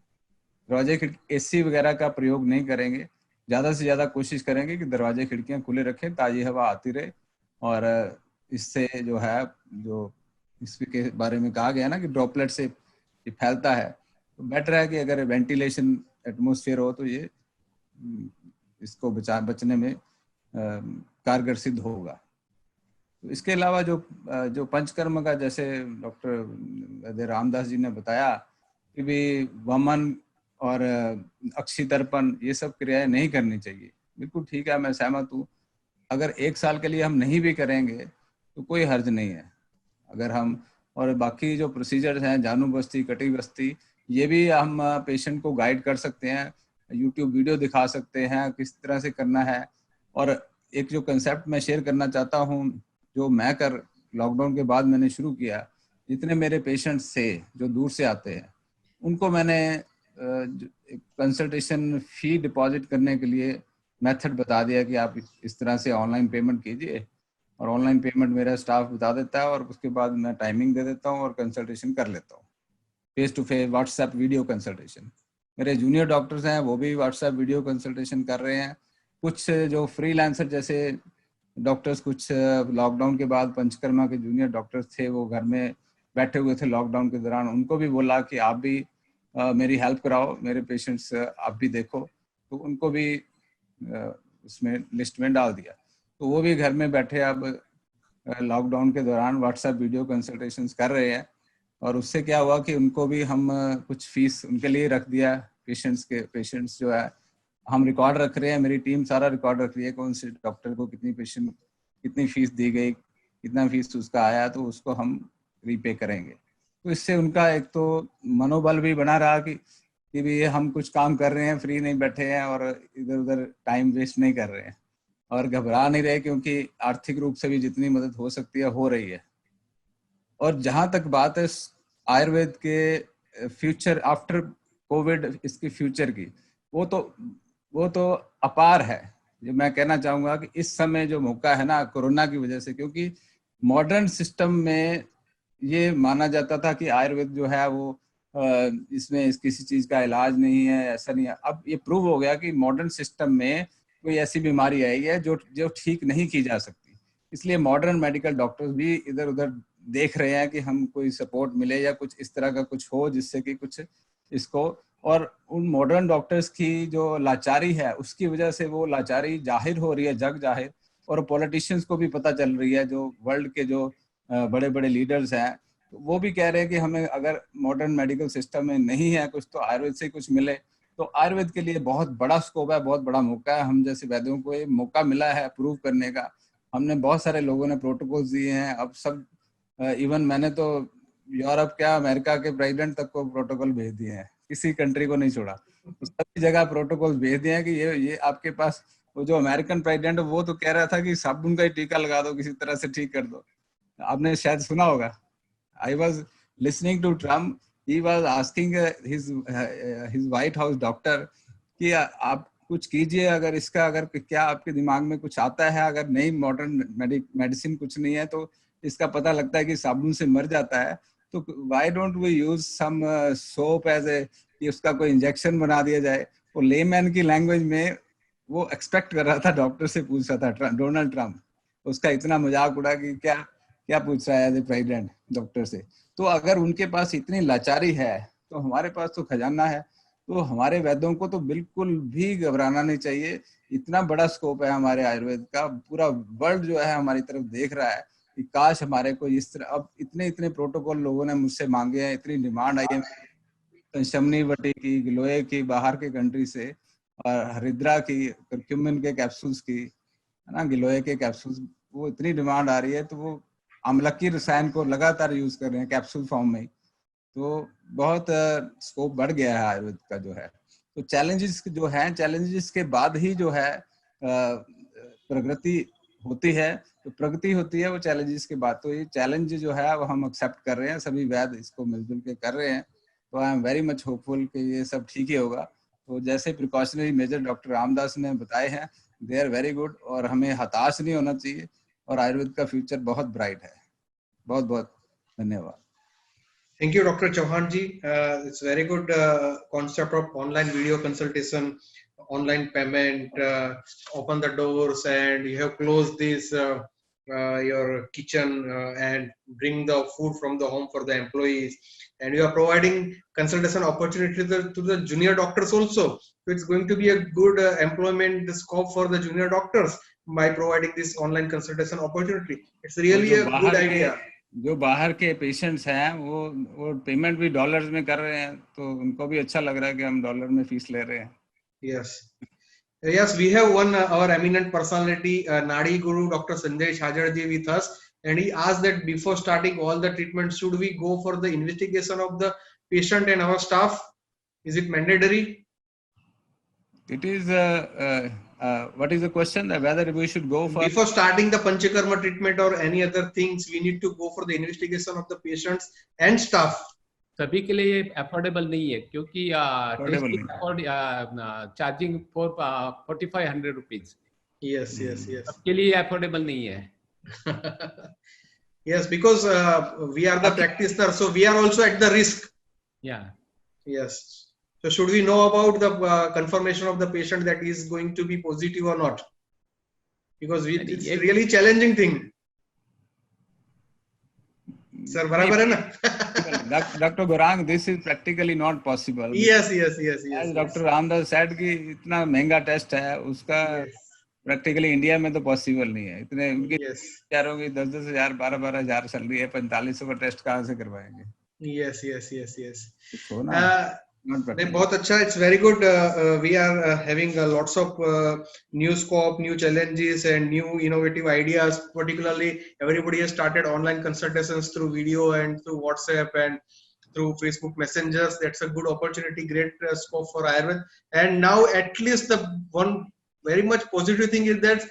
दरवाजे खिड़की, एसी वगैरह का प्रयोग नहीं करेंगे, ज़्यादा से ज़्यादा कोशिश करेंगे कि दरवाजे खिड़कियाँ खुले रखें, ताज़ी हवा आती रहे और इससे जो है जो इसके बारे में कहा गया ना कि ड्रॉपलेट से ये फैलता है, तो बेटर है कि अगर वेंटिलेशन एटमॉस्फेयर हो तो ये इसको बचने में कारगर सिद्ध होगा। तो इसके अलावा जो पंचकर्म का, जैसे डॉक्टर रामदास जी ने बताया कि भी वमन और अक्षी तर्पण ये सब क्रियाएं नहीं करनी चाहिए, बिल्कुल ठीक है, मैं सहमत हूँ। अगर 1 साल के लिए हम नहीं भी करेंगे तो कोई हर्ज नहीं है। अगर हम, और बाकी जो प्रोसीजर्स हैं, जानू बस्ती, कटी बस्ती, ये भी हम पेशेंट को गाइड कर सकते हैं, यूट्यूब वीडियो दिखा सकते हैं किस तरह से करना है। और एक जो कंसेप्ट मैं शेयर करना चाहता हूँ, जो मैं लॉकडाउन के बाद मैंने शुरू किया, जितने मेरे पेशेंट्स थे जो दूर से आते हैं, उनको मैंने कंसल्टेशन फी डिपॉजिट करने के लिए मेथड बता दिया कि आप इस तरह से ऑनलाइन पेमेंट कीजिए, और ऑनलाइन पेमेंट मेरा स्टाफ बता देता है, और उसके बाद मैं टाइमिंग दे देता हूँ और कंसल्टेशन कर लेता हूँ, face to face WhatsApp video consultation. मेरे जूनियर डॉक्टर्स हैं वो भी व्हाट्सएप वीडियो कंसल्टेशन कर रहे हैं। कुछ जो फ्रीलांसर जैसे डॉक्टर्स, कुछ लॉकडाउन के बाद पंचकर्मा के जूनियर डॉक्टर्स थे, वो घर में बैठे हुए थे लॉकडाउन के दौरान, उनको भी बोला कि आप भी मेरी हेल्प कराओ, मेरे पेशेंट्स आप भी देखो, तो उनको भी उसमें लिस्ट में डाल दिया। तो वो भी घर में बैठे अब लॉकडाउन के दौरान व्हाट्सएप वीडियो कंसल्टेशंस कर रहे हैं। और उससे क्या हुआ कि उनको भी हम कुछ फीस उनके लिए रख दिया। पेशेंट्स जो है हम रिकॉर्ड रख रहे हैं, मेरी टीम सारा रिकॉर्ड रख रही है, कौन से डॉक्टर को कितनी फीस दी गई, कितना फीस उसका आया, तो उसको हम रीपे करेंगे। तो इससे उनका एक तो मनोबल भी बना रहा कि भी हम कुछ काम कर रहे हैं, फ्री नहीं बैठे हैं और इधर उधर टाइम वेस्ट नहीं कर रहे हैं, और घबरा नहीं रहे, क्योंकि आर्थिक रूप से भी जितनी मदद हो सकती है हो रही है। और जहां तक बात है आयुर्वेद के फ्यूचर आफ्टर कोविड, इसकी फ्यूचर की, वो तो अपार है। जो मैं कहना चाहूंगा कि इस समय जो मौका है ना कोरोना की वजह से, क्योंकि मॉडर्न सिस्टम में ये माना जाता था कि आयुर्वेद जो है वो इसमें किसी चीज का इलाज नहीं है, ऐसा नहीं है। अब ये प्रूव हो गया कि मॉडर्न सिस्टम में कोई ऐसी बीमारी आई है जो ठीक नहीं की जा सकती। इसलिए मॉडर्न मेडिकल डॉक्टर्स भी इधर उधर देख रहे हैं कि हम कोई सपोर्ट मिले या कुछ इस तरह का कुछ हो जिससे कि कुछ इसको, और उन मॉडर्न डॉक्टर्स की जो लाचारी है उसकी वजह से वो लाचारी जाहिर हो रही है, जग जाहिर, और पॉलिटिशियंस को भी पता चल रही है, जो वर्ल्ड के जो बड़े बड़े लीडर्स हैं, तो वो भी कह रहे हैं कि हमें अगर मॉडर्न मेडिकल सिस्टम में नहीं है कुछ, तो आयुर्वेद से कुछ मिले। तो आयुर्वेद के लिए बहुत बड़ा स्कोप है, बहुत बड़ा मौका है। हम जैसे वैद्यों को ये मौका मिला है प्रूव करने का। हमने बहुत सारे लोगों ने प्रोटोकॉल्स दिए हैं, अब सब इवन मैंने तो यूरोप क्या अमेरिका के प्रेसिडेंट तक को प्रोटोकॉल भेज दिए हैं, किसी कंट्री को नहीं छोड़ा, तो सभी जगह प्रोटोकॉल भेज दिए हैं कि ये आपके पास। वो जो अमेरिकन प्रेसिडेंट वो तो कह रहा था कि साबुन का ही टीका लगा दो, किसी तरह से ठीक कर दो। आपने शायद सुना होगा, I was listening to Trump, he was asking his White House doctor कि आप कुछ कीजिए, अगर इसका अगर क्या आपके दिमाग में कुछ आता है, अगर नई मॉडर्न मेडिसिन कुछ नहीं है तो इसका पता लगता है कि साबुन से मर जाता है, तो why don't we use some soap as a, कि उसका कोई इंजेक्शन बना दिया जाए। वो लेमैन की लैंग्वेज में वो एक्सपेक्ट कर रहा था, डॉक्टर से पूछ रहा था डोनाल्ड ट्रम्प। उसका इतना मजाक उड़ा कि क्या पूछ रहा है एज ए प्रेसिडेंट डॉक्टर से। तो अगर उनके पास इतनी लाचारी है तो हमारे पास तो खजाना है। तो हमारे वैद्यों को तो बिल्कुल भी घबराना नहीं चाहिए। इतना बड़ा स्कोप है हमारे आयुर्वेद का, पूरा वर्ल्ड जो है हमारी तरफ देख रहा है कि काश हमारे को इस तरह, अब इतने प्रोटोकॉल लोगों ने मुझसे मांगे हैं, इतनी डिमांड आई है शमनी वटी की, गिलोय की, बाहर के कंट्री से, और हरिद्रा की, करक्यूमिन के कैप्सूल्स की, है ना, गिलोय के कैप्सूल्स, वो इतनी डिमांड आ रही है। तो वो अम्लकी रसायन को लगातार यूज कर रहे हैं कैप्सूल फॉर्म में, तो बहुत स्कोप बढ़ गया है आयुर्वेद का जो है। तो चैलेंजेस जो हैं, चैलेंजेस के बाद ही जो है प्रगति होती है। तो प्रगति होती है वो चैलेंजेस के बाद। तो ये चैलेंज जो है वो हम एक्सेप्ट कर रहे हैं, सभी वैद्य इसको मिलजुल के कर रहे हैं। तो I am very much hopeful कि ये सब ठीक ही होगा। तो जैसे प्रिकॉशनरी मेजर डॉक्टर रामदास ने बताए हैं, दे आर वेरी गुड, और हमें हताश नहीं होना चाहिए, और आयुर्वेद का फ्यूचर बहुत ब्राइट है। बहुत बहुत धन्यवाद। Thank you, Dr. Chauhan ji. It's very good concept of online video consultation, online payment, open the doors, and you have closed this your kitchen and bring the food from the home for the employees, and you are providing consultation opportunity to the junior doctors also. So it's going to be a good employment scope for the junior doctors by providing this online consultation opportunity. It's really a good idea. जो बाहर के patients हैं वो payment भी dollars में कर रहे हैं, तो उनको भी अच्छा लग रहा है कि हम डॉलर में फीस ले रहे हैं. Yes, we have one our eminent personality, Nadi Guru, Dr. Sanjay Shajarji with us, and he asked that before starting all the treatment, should we go for the investigation of the patient and our staff? Is it mandatory? It is. What is the question? Whether we should go for before starting the Panchakarma treatment or any other things, we need to go for the investigation of the patients and staff. सभी के लिए ये affordable नहीं है, क्योंकि charging for 4500 rupees. Yes. सबके लिए affordable नहीं है. Yes, because we are the practitioner, so we are also at the risk. Yes. So should we know about the confirmation of the patient that is going to be positive or not? Because it's really challenging thing. Sir, barabar hai na? Dr. Gaurang, this is practically not possible. Yes. As Dr. Ramdas said कि इतना महंगा test है, उसका practically India में तो possible नहीं है. इतने उनके बेचारों की 10,000 12,000 सैलरी है, 4500 का टेस्ट कहाँ से करवाएंगे? Yes. नहीं, बहुत अच्छा. It's very good. We are having lots of new scope, new challenges, and new innovative ideas. Particularly, everybody has started online consultations through video and through WhatsApp and through Facebook messengers. That's a good opportunity, great scope for Ayurveda. And now, at least the one very much positive thing is that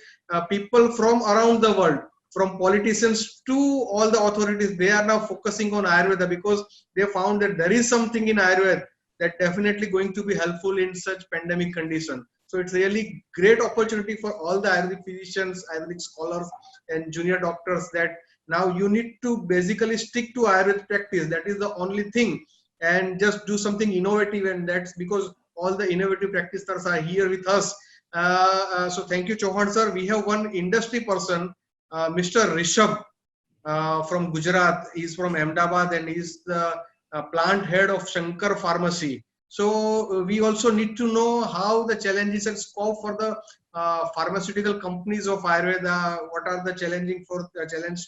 people from around the world, from politicians to all the authorities, they are now focusing on Ayurveda because they found that there is something in Ayurveda that definitely going to be helpful in such pandemic condition. So it's really great opportunity for all the Ayurvedic physicians, Ayurvedic scholars and junior doctors that now you need to basically stick to Ayurvedic practice. That is the only thing, and just do something innovative, and that's because all the innovative practitioners are here with us. So thank you, Chauhan sir. We have one industry person, Mr. Rishabh from Gujarat. He's from Ahmedabad and he's the plant head of Shankar Pharmacy. So we also need to know how the challenges and scope for the pharmaceutical companies of Ayurveda. What are the challenge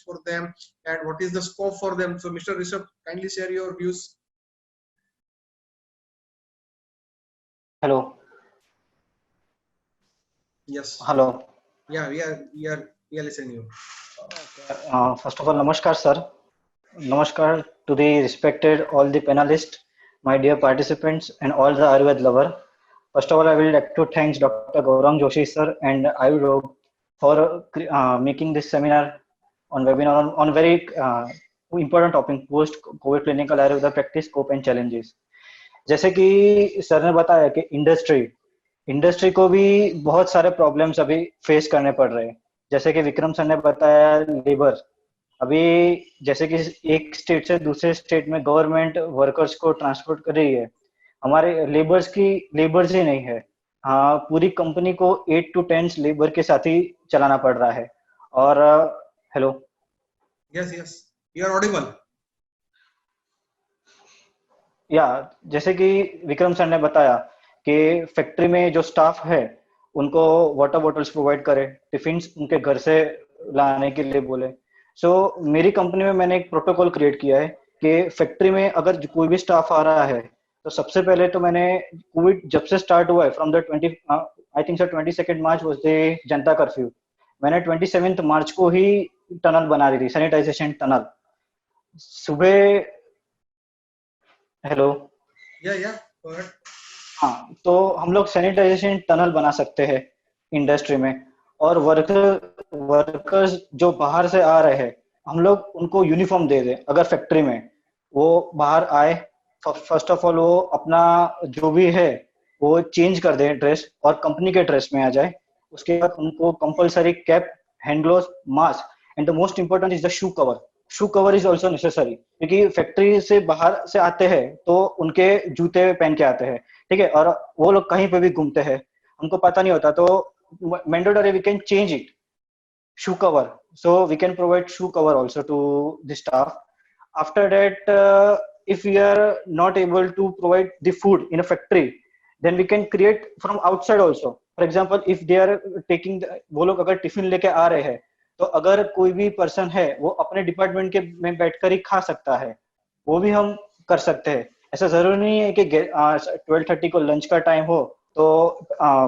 for them, and what is the scope for them? So, Mr. Rishabh, kindly share your views. Hello. Yes. Hello. Yeah, we are listening you. First of all, namaskar, sir. Namaskar to the respected all the panelists, my dear participants, and all the Ayurveda lover. First of all, I will like to thank Dr. Gaurang Joshi sir and Ayurveda for making this seminar on webinar on very important topic, post-COVID clinical Ayurveda practice, scope and challenges. जैसे कि sir ने बताया कि industry को भी बहुत सारे problems अभी फेस करने पड़ रहे हैं. जैसे कि विक्रम सर ने बताया लेबर, अभी जैसे कि एक स्टेट से दूसरे स्टेट में गवर्नमेंट वर्कर्स को ट्रांसपोर्ट कर रही है, हमारे लेबर्स ही नहीं है. हाँ, पूरी कंपनी को 8 to 10 लेबर के साथ ही चलाना पड़ रहा है. और hello. Yes, you are audible. जैसे कि विक्रम सर ने बताया कि फैक्ट्री में जो स्टाफ है उनको वाटर बॉटल्स प्रोवाइड करे, टिफिन उनके घर से लाने के लिए बोले. सो मेरी कंपनी में मैंने एक प्रोटोकॉल क्रिएट किया है कि फैक्ट्री में अगर कोई भी स्टाफ आ रहा है तो सबसे पहले तो मैंने कोविड जब से स्टार्ट हुआ है from the 22nd March was the Janata curfew, मैंने 27th मार्च को ही टनल बना दी थी, सैनिटाइजेशन टनल. सुबह हेलो. हाँ, तो हम लोग सैनिटाइजेशन टनल बना सकते हैं इंडस्ट्री में. और वर्कर्स जो बाहर से आ रहे हैं हम लोग उनको यूनिफॉर्म दे दें. अगर फैक्ट्री में वो बाहर आए, फर्स्ट ऑफ ऑल वो अपना जो भी है वो चेंज कर दें ड्रेस और कंपनी के ड्रेस में आ जाए. उसके बाद उनको compulsory cap, hand gloves, mask and the most important is the shoe cover. Shoe cover is also necessary, क्योंकि फैक्ट्री से बाहर से आते हैं तो उनके जूते पहन के आते हैं, ठीक है, और वो लोग कहीं पे भी घूमते हैं, हमको पता नहीं होता, तो mandatory we can change it. shoe cover. So we can provide shoe cover also to the staff. After that, if we are not able to provide the food in a factory, then we can create from outside also. For example, if they are taking वो लोग अगर tiffin लेके आ रहे हैं, तो अगर कोई भी पर्सन है वो अपने डिपार्टमेंट के में बैठकर ही खा सकता है, वो भी हम कर सकते हैं. ऐसा जरूरी नहीं है कि 12:30 को लंच का टाइम हो तो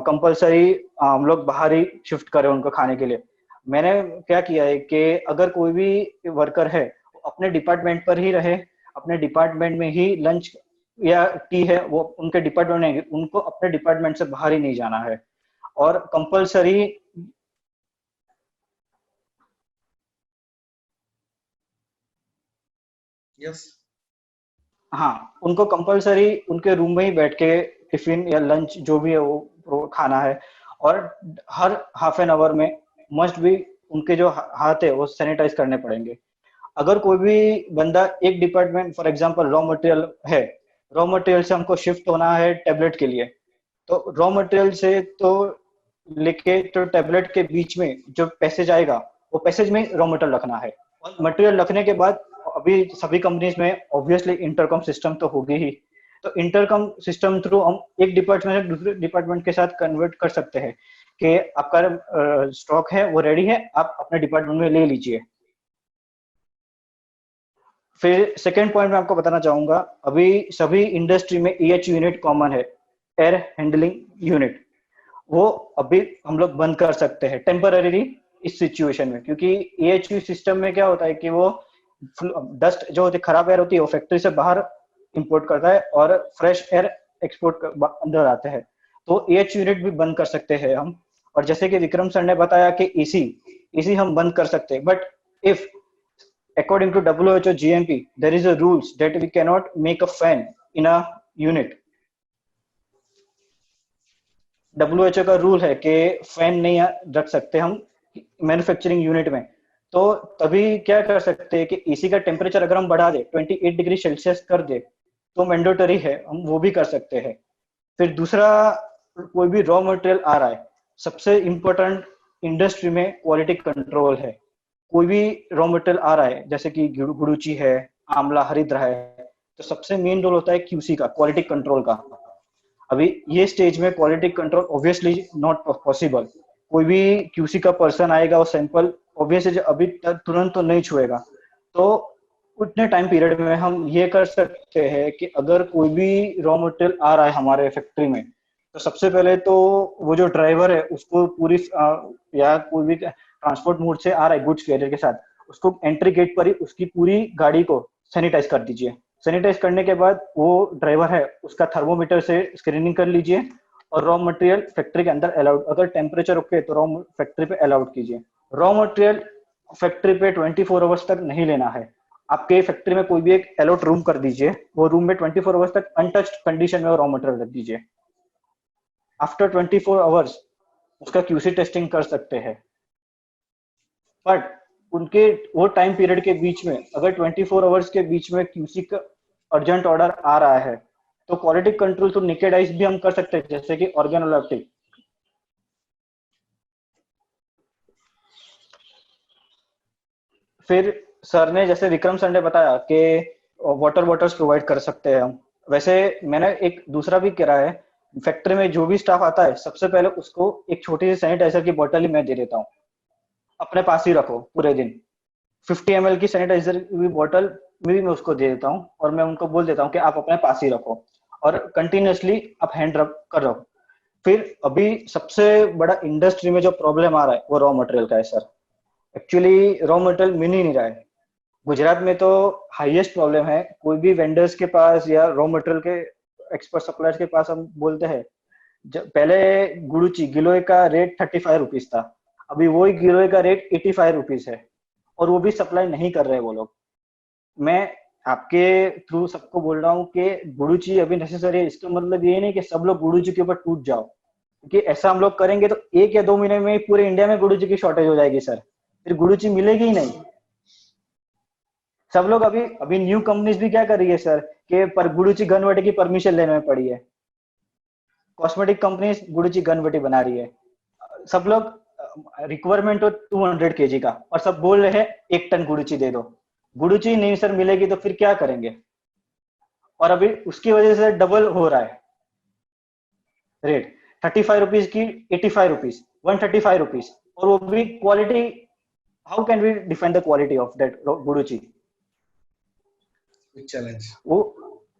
कंपलसरी हम लोग बाहर ही शिफ्ट करें उनको खाने के लिए. मैंने क्या किया है कि अगर कोई भी वर्कर है अपने डिपार्टमेंट पर ही रहे, अपने डिपार्टमेंट में ही लंच या टी है वो उनके डिपार्टमेंट में, उनको अपने डिपार्टमेंट से बाहर ही नहीं जाना है. और कंपलसरी Yes. हाँ, उनको कंपलसरी उनके रूम में ही बैठ के टिफिन या लंच जो भी है वो खाना है. और हर हाफ एन आवर में मस्ट भी उनके जो हाथ है वो सैनिटाइज करने पड़ेंगे. अगर कोई भी बंदा एक department, for example raw material है, रॉ मटेरियल से हमको शिफ्ट होना है टैबलेट के लिए, तो रॉ मटेरियल से तो लेके तो टैबलेट के बीच में जो पैसेज आएगा वो पैसेज में रॉ मटेरियल रखना है. और मटेरियल रखने के बाद अभी सभी कंपनीज में ऑब्वियसली इंटरकॉम सिस्टम तो होगी ही, तो इंटरकॉम सिस्टम थ्रू हम एक डिपार्टमेंट से दूसरे डिपार्टमेंट के साथ कन्वर्ट कर सकते हैं कि आपका स्टॉक है वो रेडी है, आप अपने डिपार्टमेंट में ले लीजिए. फिर सेकेंड पॉइंट मैं आपको बताना चाहूंगा, अभी सभी इंडस्ट्री में EH यूनिट कॉमन है, एयर हैंडलिंग यूनिट. वो अभी हम लोग बंद कर सकते हैं टेम्पररी इस सिचुएशन में, क्योंकि EHU सिस्टम में क्या होता है कि वो डस्ट जो होती है, खराब एयर होती है, वो फैक्ट्री से बाहर इंपोर्ट करता है और फ्रेश एयर एक्सपोर्ट अंदर आते हैं. तो EH यूनिट भी बंद कर सकते हैं हम. और जैसे कि विक्रम सर ने बताया कि एसी हम बंद कर सकते हैं, but if according to WHO GMP there is a rules that we cannot make a fan in a unit. WHO का रूल है कि फैन नहीं रख सकते हम मैन्युफैक्चरिंग यूनिट में. तो तभी क्या कर सकते हैं कि एसी का टेम्परेचर अगर हम बढ़ा दे 28 डिग्री सेल्सियस कर दे तो मैंडेटरी है, हम वो भी कर सकते हैं. फिर दूसरा, कोई भी रॉ मटेरियल आ रहा है, सबसे इंपॉर्टेंट इंडस्ट्री में क्वालिटी कंट्रोल है. कोई भी रॉ मटेरियल आ रहा है जैसे कि गुड़ूची है, आंवला, हरिद्रा है, तो सबसे मेन रोल होता है QC का, क्वालिटी कंट्रोल का. अभी ये स्टेज में quality control obviously not possible. कोई भी QC का पर्सन आएगा वो सैंपल ऑब्वियसली अभी तुरंत तो नहीं छुएगा. तो उतने टाइम पीरियड में हम ये कर सकते हैं कि अगर कोई भी रॉ मटेरियल आ रहा है हमारे फैक्ट्री में, तो सबसे पहले तो वो जो ड्राइवर है उसको पूरी या कोई भी ट्रांसपोर्ट मोड से आ रहा है गुड्स कैरियर के साथ, उसको एंट्री गेट पर ही उसकी पूरी गाड़ी को सैनिटाइज कर दीजिए. सैनिटाइज करने के बाद वो ड्राइवर है उसका थर्मोमीटर से स्क्रीनिंग कर लीजिए और रॉ मटेरियल फैक्ट्री के अंदर अलाउड, अगर टेम्परेचर ओके तो रॉ फैक्ट्री पे अलाउड कीजिए. रॉ मटेरियल फैक्ट्री पे 24 आवर्स तक नहीं लेना है. आपके फैक्ट्री में कोई भी एक अलॉट रूम कर दीजिए, वो रूम में 24 आवर्स तक अनटच्ड कंडीशन में रॉ मटेरियल रख दीजिए. आफ्टर 24 आवर्स उसका QC टेस्टिंग कर सकते हैं. बट उनके वो टाइम पीरियड के बीच में अगर 24 आवर्स के बीच में QC का अर्जेंट ऑर्डर आ रहा है तो क्वालिटी कंट्रोल तो नेकेड आइज भी हम कर सकते हैं, जैसे कि ऑर्गेनोलेप्टिक. फिर सर ने, जैसे विक्रम सर ने बताया कि वाटर बॉटल्स प्रोवाइड कर सकते हैं हम, वैसे मैंने एक दूसरा भी करा है. फैक्ट्री में जो भी स्टाफ आता है सबसे पहले उसको एक छोटी सी सैनिटाइजर की बोतल ही मैं दे देता हूँ, अपने पास ही रखो पूरे दिन. 50 ml की सैनिटाइजर की बोतल भी मैं उसको दे देता हूँ और मैं उनको बोल देता हूँ कि आप अपने पास ही रखो और कंटिन्यूअसली आप हैंड रब कर रहो. फिर अभी सबसे बड़ा इंडस्ट्री में जो प्रॉब्लम आ रहा है वो रॉ मटेरियल का है सर. एक्चुअली रॉ मटेरियल मिल ही नहीं रहा है. गुजरात में तो हाईएस्ट प्रॉब्लम है. कोई भी वेंडर्स के पास या रॉ मटेरियल के एक्सपर्ट सप्लायर्स के पास हम बोलते हैं, पहले गुड़ूची गिलोय का रेट 35 रुपीज था, अभी वही गिलोय का रेट 85 रुपीज है और वो भी सप्लाई नहीं कर रहे वो लोग. मैं आपके थ्रू सबको बोल रहा हूँ कि गुड़ूची अभी नेसेसरी है. इसका मतलब ये नहीं कि सब लोग गुड़ूची के ऊपर टूट जाओ, क्योंकि ऐसा हम लोग करेंगे तो 1 या 2 महीने में पूरे इंडिया में गुड़ूची की शॉर्टेज हो जाएगी सर. फिर गुड़ूची मिलेगी ही नहीं. सब लोग अभी न्यू कंपनीज भी क्या कर रही है सर कि पर गुड़ूची गनवटी की परमिशन लेने में पड़ी है. कॉस्मेटिक कंपनीज गुड़ूची गनवटी बना रही है. सब लोग रिक्वायरमेंट हो 200 kg का और सब बोल रहे हैं 1 टन गुड़ुची दे दो, गुड़ुची नहीं सर मिलेगी तो फिर क्या करेंगे? और अभी उसकी वजह से डबल हो रहा है रेट, 35 रुपीज की 85 रुपीज, 135 रुपीज, और वो भी quality, how can we define the quality of that guduchi? Challenge, वो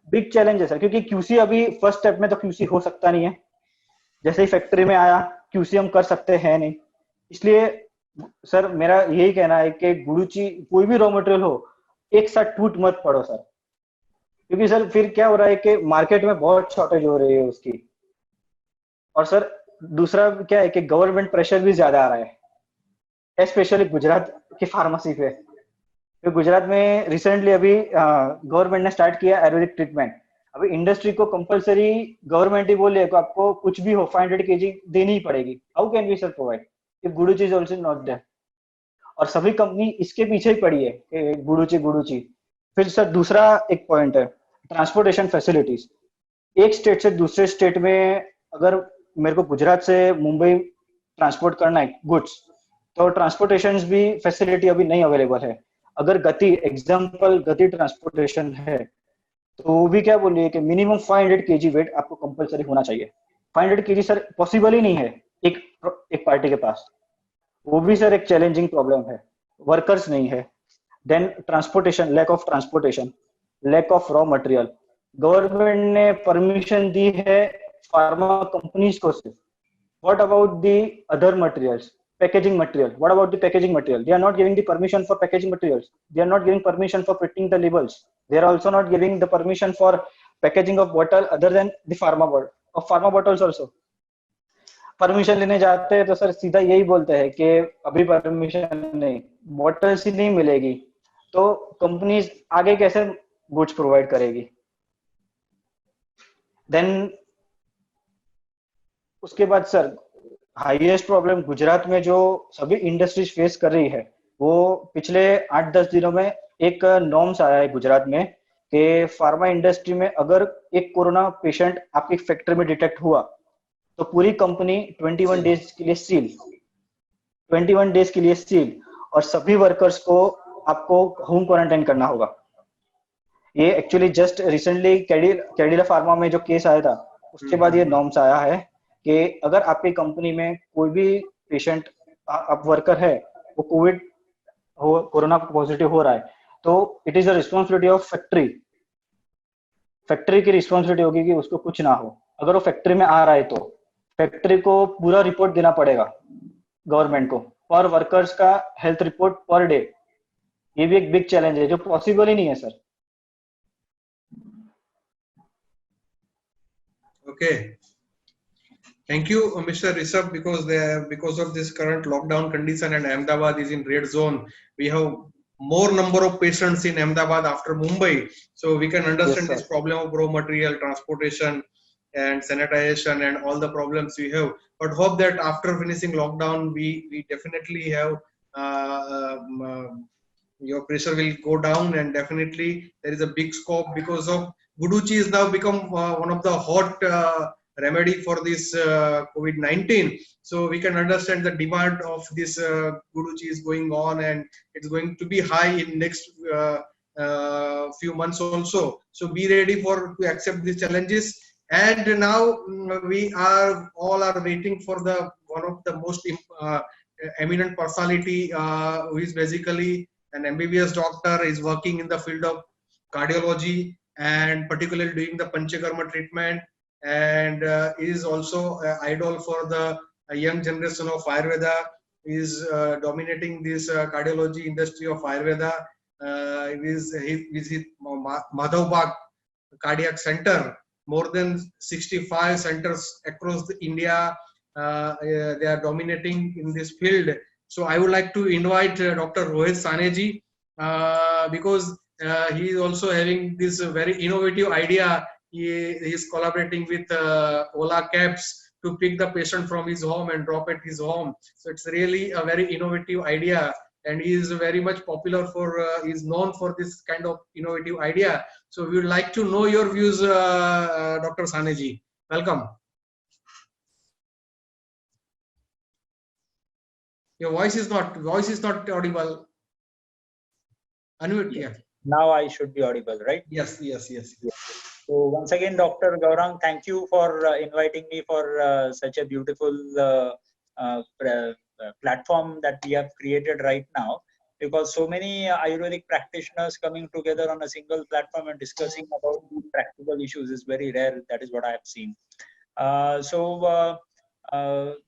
बिग चैलेंज है सर, क्योंकि क्यूसी अभी फर्स्ट स्टेप में तो क्यूसी हो सकता नहीं है, जैसे ही फैक्ट्री में आया क्यूसी हम कर सकते हैं नहीं। इसलिए सर मेरा यही कहना है कि गुड़ुची कोई भी रॉ मटेरियल हो एक साथ टूट मत पड़ो सर, क्योंकि सर फिर क्या हो रहा है कि मार्केट में बहुत शॉर्टेज हो रही है उसकी। और सर दूसरा क्या है कि गवर्नमेंट प्रेशर भी ज्यादा आ रहा है, स्पेशली गुजरात की फार्मेसी पे। तो गुजरात में रिसेंटली अभी गवर्नमेंट ने स्टार्ट किया आयुर्वेदिक ट्रीटमेंट। अभी इंडस्ट्री को कंपलसरी गवर्नमेंट ही बोले को आपको कुछ भी हो 500 kg देनी ही पड़ेगी। How can we sir provide if guduchi is also not there? और सभी कंपनी इसके पीछे ही पड़ी है कि गुड़ुची गुड़ुची। फिर सर दूसरा एक पॉइंट है ट्रांसपोर्टेशन फैसिलिटीज। एक स्टेट से दूसरे स्टेट में अगर मेरे को गुजरात से मुंबई ट्रांसपोर्ट करना है गुड्स, तो ट्रांसपोर्टेशन भी फैसिलिटी अभी नहीं अवेलेबल है। अगर गति एग्जांपल गति ट्रांसपोर्टेशन है तो वो भी क्या बोलिए कि मिनिमम 500 kg वेट आपको कंपलसरी होना चाहिए। 500 kg सर पॉसिबल ही नहीं है एक पार्टी के पास, वो भी सर एक चैलेंजिंग प्रॉब्लम है। वर्कर्स नहीं है, then transportation, lack of transportation, lack of raw material. Government ने परमिशन दी है फार्मा कंपनीज को सिर्फ, what about the other materials, packaging material, what about the packaging material? They are not giving the permission for packaging materials, they are not giving permission for printing the labels, they are also not giving the permission for packaging of bottle other than the pharma bottles also। Permission लेने जाते हैं तो sir सीधा यही बोलते हैं कि अभी परमिशन नहीं, बॉटल्स ही नहीं मिलेगी, तो कंपनीज आगे कैसे गुड्स प्रोवाइड करेगी? देन उसके बाद सर हाईएस्ट प्रॉब्लम गुजरात में जो सभी इंडस्ट्रीज फेस कर रही है, वो पिछले 8-10 दिनों में एक नॉर्म्स आया है गुजरात में कि फार्मा इंडस्ट्री में अगर एक कोरोना पेशेंट आपकी फैक्ट्री में डिटेक्ट हुआ तो पूरी कंपनी 21 डेज के लिए सील, 21 डेज के लिए सील, और सभी वर्कर्स को आपको होम क्वारंटाइन करना होगा। ये actually just recently Cadila pharma में जो केस आया था उसके बाद ये नॉर्म्स आया है कि अगर आपकी कंपनी में कोई भी पेशेंट आप वर्कर है वो कोविड हो, कोरोना पॉजिटिव हो रहा है, तो it is the responsibility of factory की रिस्पॉन्सिबिलिटी होगी कि उसको कुछ ना हो। अगर वो फैक्ट्री में आ रहा है तो फैक्ट्री को पूरा रिपोर्ट देना पड़ेगा गवर्नमेंट को, पर वर्कर्स का हेल्थ रिपोर्ट पर डे। ये भी एक बिग चैलेंज है जो पॉसिबल ही नहीं है sir. Okay. Thank you, Mr. Rishabh, because of this current lockdown condition and Ahmedabad is in red zone, we have more number of patients in Ahmedabad after Mumbai, so we can understand Yes, this problem of raw material, transportation, and sanitization, and all the problems we have. But hope that after finishing lockdown, we definitely have your pressure will go down, and definitely there is a big scope because of Guduchi is now become one of the hot remedy for this COVID-19. So we can understand the demand of this Guduchi is going on, and it's going to be high in next few months also. So be ready to accept these challenges. And now we all are waiting for one of the most eminent personality who is basically an MBBS doctor, is working in the field of cardiology and particularly doing the Panchakarma treatment, and is also idol for the young generation of Ayurveda, is dominating this cardiology industry of Ayurveda. He visit Madhavbag Cardiac Center, more than 65 centers across India. They are dominating in this field. So I would like to invite Dr. Rohit Saneji because he is also having this very innovative idea. He is collaborating with Ola Cabs to pick the patient from his home and drop at his home. So it's really a very innovative idea, and he is very much popular for, is known for this kind of innovative idea. So we would like to know your views, Dr. Saneji. Welcome. Your voice is not audible. Unmute, yeah. Now I should be audible, right? Yes, yes, yes. So once again, Dr. Gaurang, thank you for inviting me for such a beautiful platform that we have created right now, because so many Ayurvedic practitioners coming together on a single platform and discussing about the practical issues is very rare. That is what I have seen.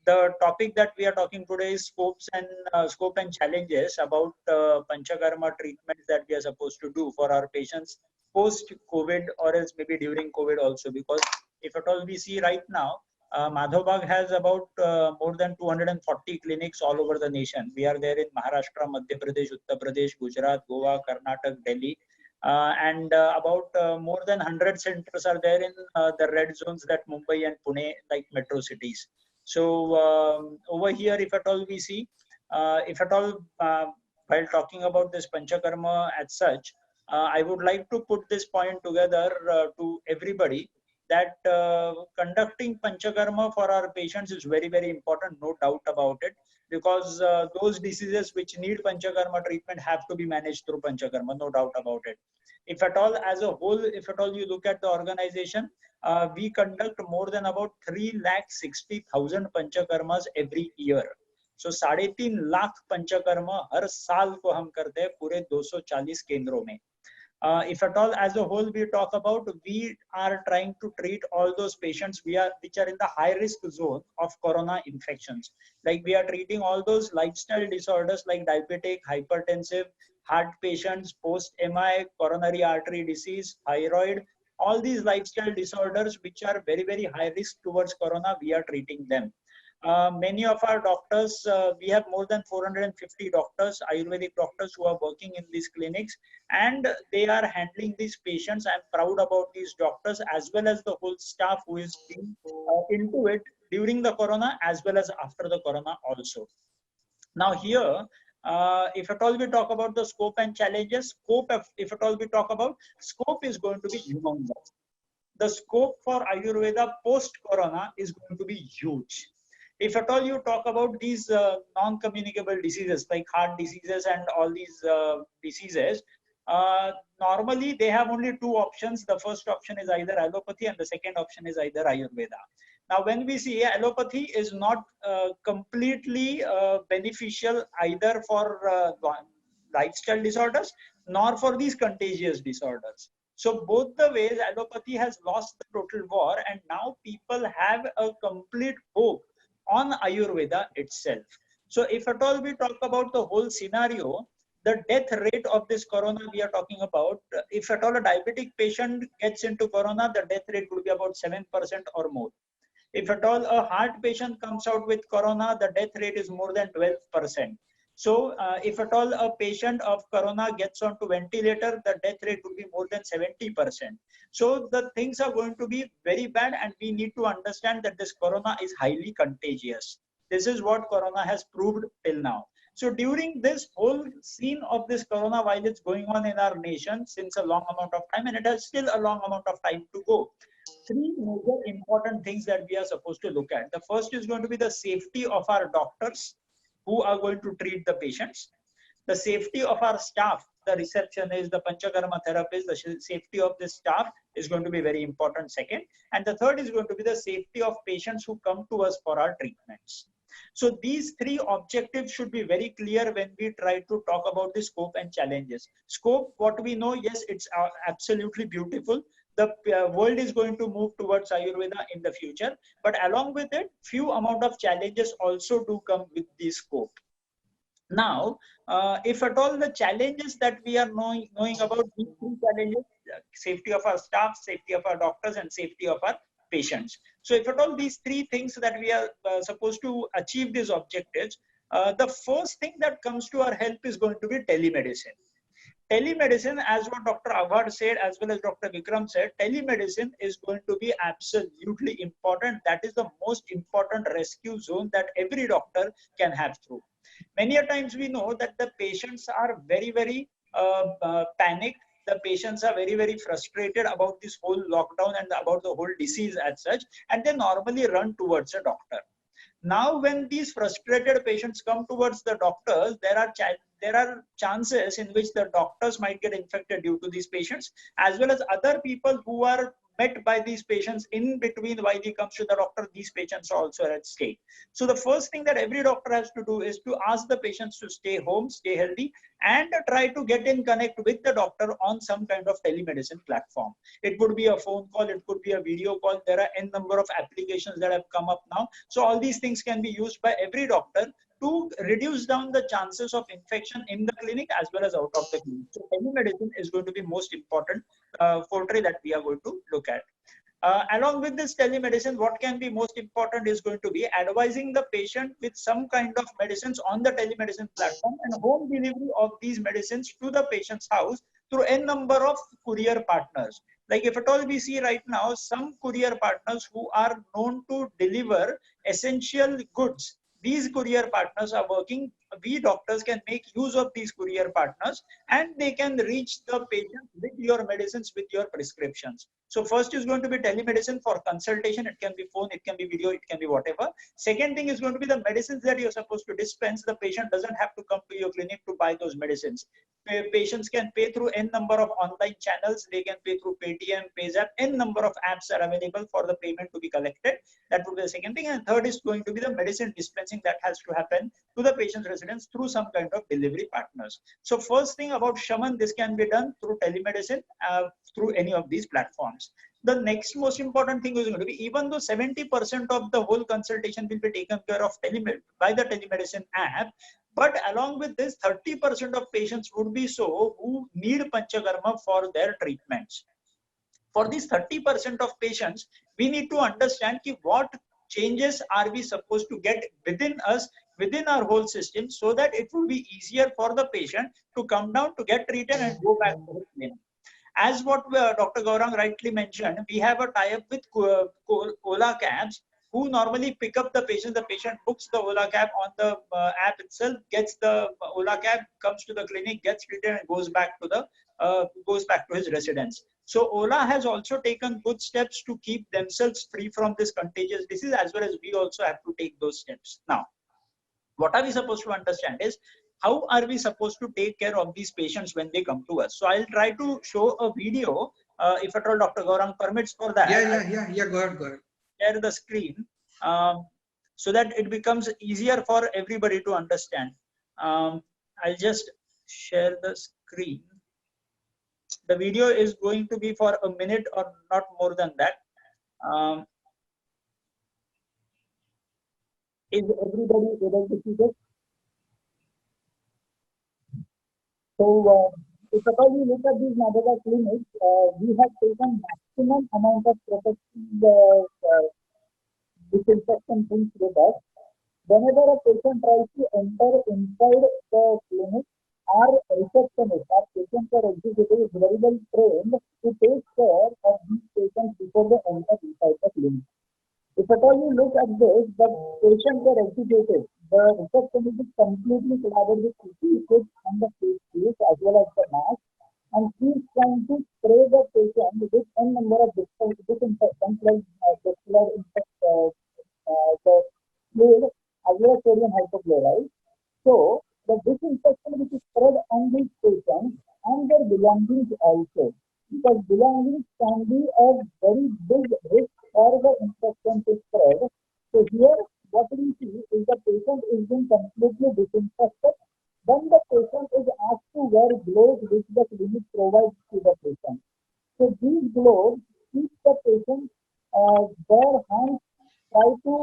The topic that we are talking today is scope and challenges about Panchakarma treatments that we are supposed to do for our patients post-COVID, or else maybe during COVID also, because if at all we see right now, Madhavbag has about more than 240 clinics all over the nation. We are there in Maharashtra, Madhya Pradesh, Uttar Pradesh, Gujarat, Goa, Karnataka, Delhi. And about more than 100 centers are there in the red zones, that Mumbai and Pune, like metro cities. So over here, if at all we see, while talking about this Panchakarma as such, I would like to put this point together to everybody, that conducting Panchakarma for our patients is very, very important, no doubt about it, because those diseases which need Panchakarma treatment have to be managed through Panchakarma, no doubt about it. If at all, as a whole, if at all you look at the organization, we conduct more than about 3,60,000 Panchakarmas every year. So 3.5 lakh panchakarma हर साल को हम करते हैं पूरे 240 केंद्रों में. If at all, as a whole, we talk about, we are trying to treat all those patients which are in the high risk zone of corona infections. Like we are treating all those lifestyle disorders like diabetic, hypertensive, heart patients, post-MI, coronary artery disease, thyroid, all these lifestyle disorders which are very, very high risk towards corona, we are treating them. Many of our doctors, we have more than 450 doctors, Ayurvedic doctors, who are working in these clinics, and they are handling these patients. I'm proud about these doctors, as well as the whole staff who is into it during the corona as well as after the corona also. Now here, if at all we talk about the scope and challenges, if at all we talk about, scope is going to be humongous. The scope for Ayurveda post-corona is going to be huge. If at all you talk about these non-communicable diseases like heart diseases and all these diseases, normally they have only two options. The first option is either allopathy and the second option is either Ayurveda. Now, when we see allopathy is not completely beneficial either for lifestyle disorders nor for these contagious disorders. So both the ways, allopathy has lost the total war, and now people have a complete hope on Ayurveda itself. So if at all we talk about the whole scenario, the death rate of this corona we are talking about, if at all a diabetic patient gets into corona, the death rate would be about 7% or more. If at all a heart patient comes out with corona, the death rate is more than 12%. So if at all a patient of corona gets onto ventilator, the death rate would be more than 70%. So the things are going to be very bad, and we need to understand that this corona is highly contagious. This is what corona has proved till now. So during this whole scene of this corona, while it's going on in our nation since a long amount of time, and it has still a long amount of time to go, three major important things that we are supposed to look at. The first is going to be the safety of our doctors who are going to treat the patients. The safety of our staff, the receptionists, the Panchakarma therapists, the safety of the staff is going to be very important second. And the third is going to be the safety of patients who come to us for our treatments. So these three objectives should be very clear when we try to talk about the scope and challenges. Scope, what we know, yes, it's absolutely beautiful. The world is going to move towards Ayurveda in the future, but along with it, few amount of challenges also do come with the scope. Now, if at all the challenges that we are knowing about, these three challenges, safety of our staff, safety of our doctors, and safety of our patients. So if at all these three things that we are supposed to achieve these objectives, the first thing that comes to our help is going to be telemedicine. Telemedicine, as what Dr. Avard said, as well as Dr. Vikram said, telemedicine is going to be absolutely important. That is the most important rescue zone that every doctor can have through. Many a times we know that the patients are very, very panicked. The patients are very, very frustrated about this whole lockdown and about the whole disease as such, and they normally run towards a doctor. Now, when these frustrated patients come towards the doctors, there are chances in which the doctors might get infected due to these patients, as well as other people who are met by these patients in between while he comes to the doctor. These patients are also at stake. So the first thing that every doctor has to do is to ask the patients to stay home, stay healthy, and try to get in connect with the doctor on some kind of telemedicine platform. It could be a phone call, it could be a video call. There are n number of applications that have come up now. So all these things can be used by every doctor to reduce down the chances of infection in the clinic as well as out of the clinic. So telemedicine is going to be most important forte that we are going to look at. Along with this telemedicine, what can be most important is going to be advising the patient with some kind of medicines on the telemedicine platform and home delivery of these medicines to the patient's house through n number of courier partners. Like if at all we see right now, some courier partners who are known to deliver essential goods, these courier partners are working. We doctors can make use of these courier partners and they can reach the patient with your medicines, with your prescriptions. So first is going to be telemedicine for consultation. It can be phone, it can be video, it can be whatever. Second thing is going to be the medicines that you're supposed to dispense. The patient doesn't have to come to your clinic to buy those medicines. Patients can pay through n number of online channels. They can pay through Paytm, PayZapp. N number of apps are available for the payment to be collected. That would be the second thing. And third is going to be the medicine dispensing that has to happen to the patient's residence through some kind of delivery partners. So first thing about Shaman, this can be done through telemedicine, through any of these platforms. The next most important thing is going to be, even though 70% of the whole consultation will be taken care of by the telemedicine app, but along with this, 30% of patients would be so who need Panchakarma for their treatments. For these 30% of patients, we need to understand what changes are we supposed to get within us, within our whole system, so that it will be easier for the patient to come down, to get treated and go back to his clinic. As what Dr. Gaurang rightly mentioned, we have a tie-up with Ola cabs who normally pick up the patient. The patient books the Ola cab on the app itself, gets the Ola cab, comes to the clinic, gets treated, and goes back to his residence. So Ola has also taken good steps to keep themselves free from this contagious disease, as well as we also have to take those steps. Now, what are we supposed to understand is, how are we supposed to take care of these patients when they come to us? So I'll try to show a video, if at all Dr. Gaurang permits for that. Yeah. Go ahead. Share the screen so that it becomes easier for everybody to understand. I'll just share the screen. The video is going to be for a minute or not more than that. Is everybody able to see this? So, if at all we look at these Navada clinics, we have taken maximum amount of protective disinfection things with us. Whenever a patient tries to enter inside the clinic, our receptionist, our patient care executive is very well trained to take care of these patients before they enter inside the clinic. If at all you look at this, the patient care executive, the receptionist is completely covered with PPE kits and the face shields as well as the mask, and she is trying to spray the patient with n number of disinfectants like bacterial infection, the fluid as well as sodium hypochlorite. So the disinfection which is spread on these patients and their belongings also, because belongings can be a very big risk for the infection to spread. So here what we see is the patient is being completely disinfected. Then the patient is asked to wear gloves which the clinic provides to the patient. So these gloves keep the patient, their hands try to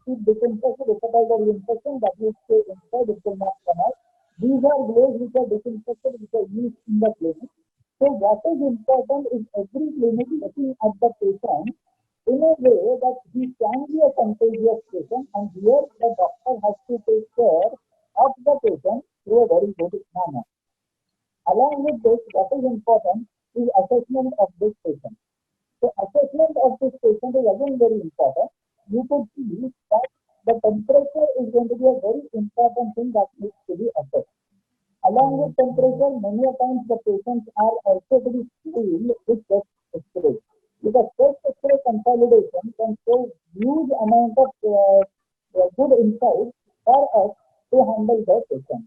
keep disinfected. If at all there is infection, that will stay inside, it will not come out. These are gloves which are disinfected, which are used in the clinic. So what is important is every clinic looking at the patient in a way that he can be a contagious patient, and here the doctor has to take care of the patient through a very good manner. Along with this, what is important is assessment of this patient. So assessment of this patient is again very important. You could see that the temperature is going to be a very important thing that needs to be assessed. Along with temperature, many times the patients are also to be screened with chest X-ray. Because chest X-ray consolidation can show huge amount of good insight for us to handle the patient.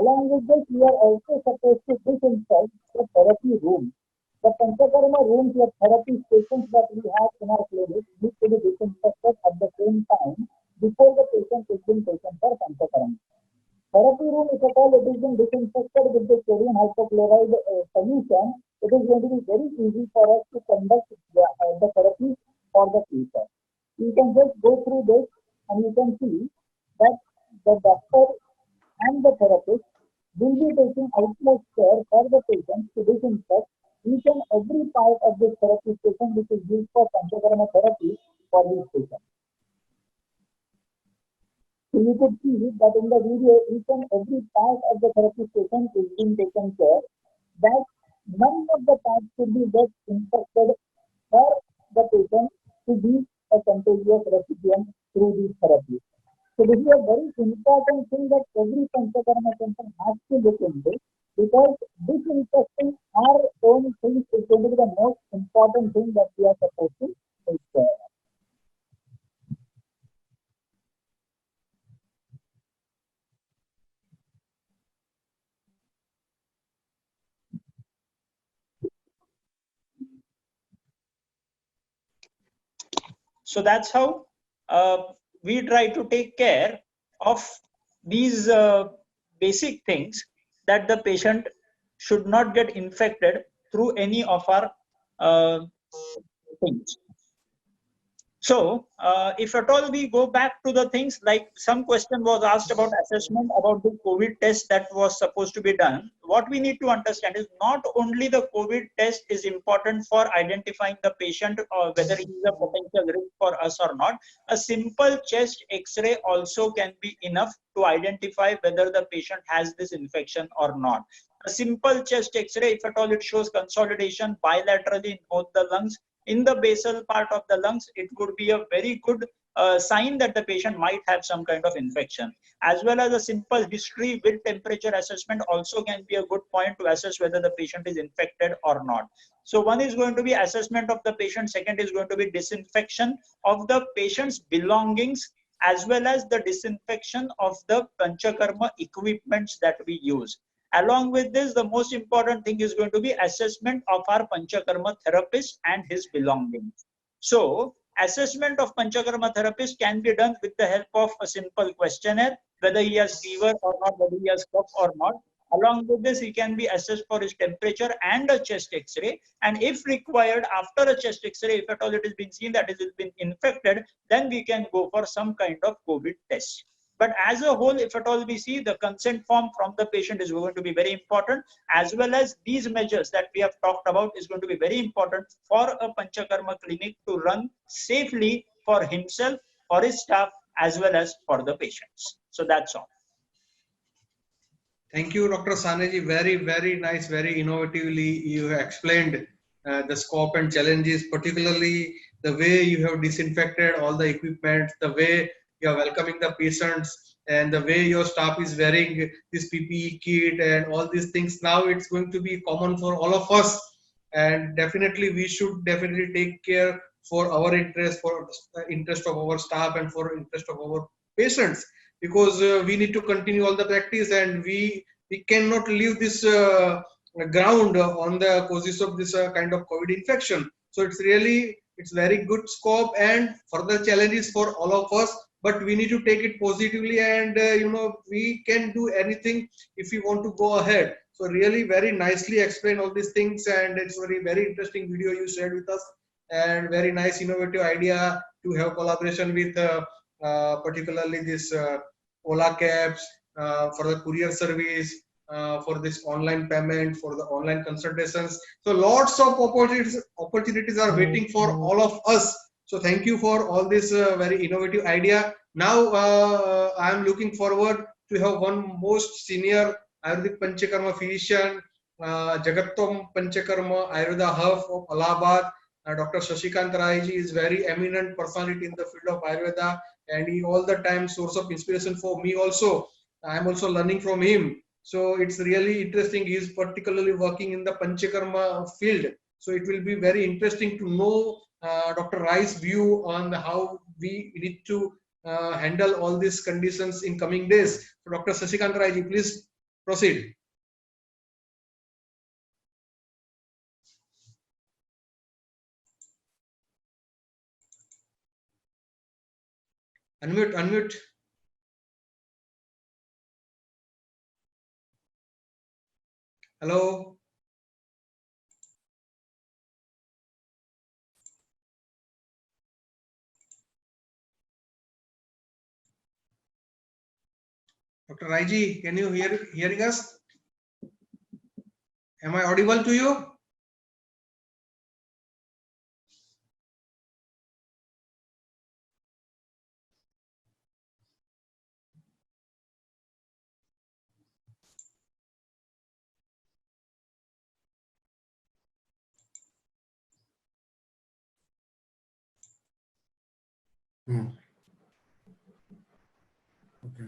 Along with this, we are also supposed to disinfect the therapy room. The Panchakarma rooms or therapy stations that we have in our clinic need to be disinfected at the same time before the patient is being taken for Panchakarma. Therapy room, if at all it is being disinfected with the sodium hypochlorite solution, it is going to be very easy for us to conduct the therapy for the future. You can just go through this and you can see that the doctor and the therapist will be taking utmost care for the patient to disinfect each and every part of this therapy station which is used for Panchakarma therapy for these patients. So you could see that in the video, each and every part of the therapy station is being taken care, that none of the parts should be just infected for the patient to be a contagious recipient through these therapies. So this is a very important thing that every Panchakarma center has to look into, because disinfecting our own things is going to be the most important thing that we are supposed to take care of. So that's how we try to take care of these basic things, that the patient should not get infected through any of our things. So if at all we go back to the things, like some question was asked about assessment about the COVID test that was supposed to be done. What we need to understand is not only the COVID test is important for identifying the patient or whether he is a potential risk for us or not. A simple chest X-ray also can be enough to identify whether the patient has this infection or not. A simple chest X-ray, if at all it shows consolidation bilaterally in both the lungs, in the basal part of the lungs, it could be a very good sign that the patient might have some kind of infection. As well as a simple history with temperature assessment also can be a good point to assess whether the patient is infected or not. So one is going to be assessment of the patient, second is going to be disinfection of the patient's belongings, as well as the disinfection of the Panchakarma equipments that we use. Along with this, the most important thing is going to be assessment of our Panchakarma therapist and his belongings. So, assessment of Panchakarma therapist can be done with the help of a simple questionnaire, whether he has fever or not, whether he has cough or not. Along with this, he can be assessed for his temperature and a chest X-ray. And if required, after a chest X-ray, if at all it has been seen that it has been infected, then we can go for some kind of COVID test. But as a whole, if at all we see, the consent form from the patient is going to be very important, as well as these measures that we have talked about is going to be very important for a Panchakarma clinic to run safely for himself, for his staff, as well as for the patients. So that's all. Thank you, Dr. Saneji. Very, very nice, very innovatively you have explained the scope and challenges, particularly the way you have disinfected all the equipment, the way you are welcoming the patients, and the way your staff is wearing this PPE kit and all these things. Now it's going to be common for all of us, and definitely we should definitely take care for our interest, for interest of our staff, and for interest of our patients, because we need to continue all the practice, and we cannot leave this ground on the causes of this kind of COVID infection. So it's very good scope and further challenges for all of us, but we need to take it positively, and we can do anything if we want to go ahead. So really very nicely explain all these things, and it's very interesting video you shared with us, and very nice innovative idea to have collaboration with particularly this Ola Cabs for the courier service, for this online payment, for the online consultations. So lots of opportunities are waiting for all of us. So thank you for all this very innovative idea. Now I am looking forward to have one most senior Ayurvedic Panchakarma physician, Jagattom Panchakarma Ayurveda Hub of Allahabad. Dr. Shashikant Rai ji is very eminent personality in the field of Ayurveda, and he all the time source of inspiration for me also. I am also learning from him. So it's really interesting. He is particularly working in the Panchakarma field. So it will be very interesting to know Dr. Rai's view on how we need to handle all these conditions in coming days. So Dr. Sashikant Rai ji, please proceed. Unmute, unmute. Hello. Dr. Raiji, can you hearing us? Am I audible to you? Okay,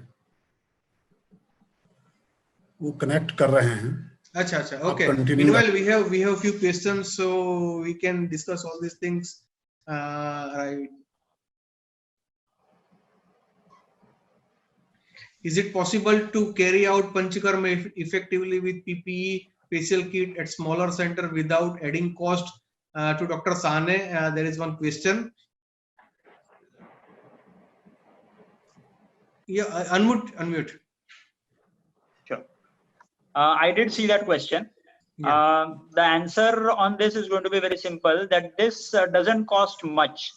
वो connect कर रहे हैं. अच्छा अच्छा, okay. continue. Meanwhile, we have few questions, so we can discuss all these things. Right. Is it possible to carry out Panchakarma effectively with PPE, facial kit at smaller center without adding cost? To Dr. Sane, there is one question. Yeah, unmute. Sure. I did see that question. Yeah. The answer on this is going to be very simple, that this doesn't cost much.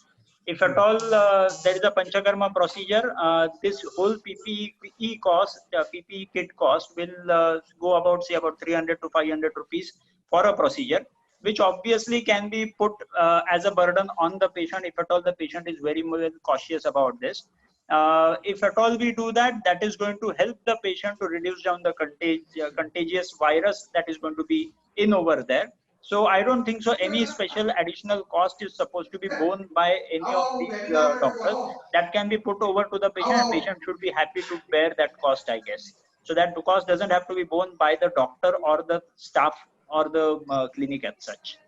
If at all there is a Panchakarma procedure, this whole PPE cost, PPE kit cost will go about, say, about 300 to 500 rupees for a procedure, which obviously can be put as a burden on the patient if at all the patient is very cautious about this. If at all we do that, that is going to help the patient to reduce down the contagious virus that is going to be in over there. So I don't think so any special additional cost is supposed to be borne by any of these doctors. That can be put over to the patient, and patient should be happy to bear that cost, I guess. So that the cost doesn't have to be borne by the doctor or the staff or the clinic as such.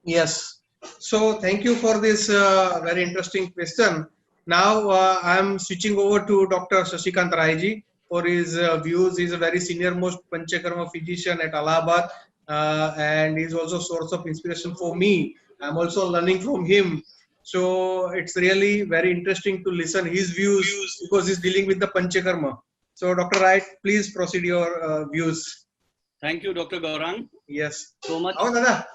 Yes. So thank you for this very interesting question. Now I am switching over to Dr. Sashikant Rai ji for his views. He is a very senior most Panchakarma physician at Allahabad, and he is also a source of inspiration for me. I am also learning from him. So it's really very interesting to listen his views because he's dealing with the Panchakarma. So Dr. Rai, please proceed your views. Thank you, Dr. Gaurang. Yes. So much. Oh, Dada.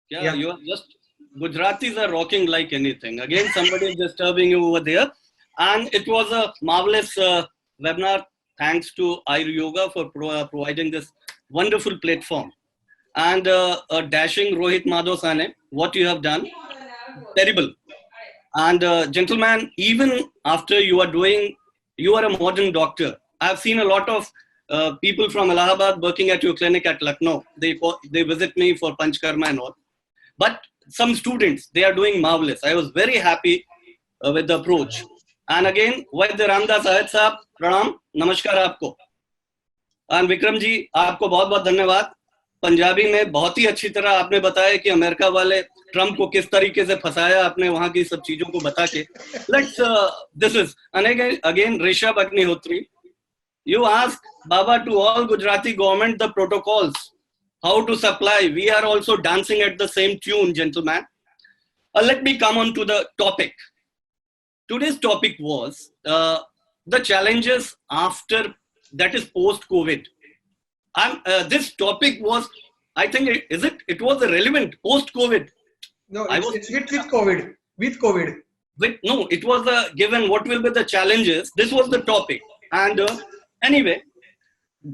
Yeah, you are just Gujaratis are rocking like anything. Again, somebody is disturbing you over there. And it was a marvelous webinar. Thanks to Ayur Yoga for providing this wonderful platform. And a dashing Rohit Madhav Sane, what you have done, terrible. And gentlemen, even after you are a modern doctor. I've seen a lot of people from Allahabad working at your clinic at Lucknow. They visit me for Panchkarma and all. But some students, they are doing marvelous. I was very happy with the approach. And again, Vaidya Ramdas Ahad Sahab, Pranam, Namaskar aapko. And Vikram ji, aapko बहुत बहुत धन्यवाद. पंजाबी में बहुत ही अच्छी तरह आपने बताया कि अमेरिका वाले ट्रम्प को किस तरीके से फंसाया आपने वहां की सब चीजों को बता के. Let's this is and again Rishabh Agnihotri. You ask Baba to all Gujarati government the protocols. How to supply. We are also dancing at the same tune, gentlemen. Let me come on to the topic. Today's topic was the challenges after, that is post-COVID. This topic was, I think, it was relevant post-COVID. No, it's with COVID. With COVID. No, it was given what will be the challenges. This was the topic. And anyway,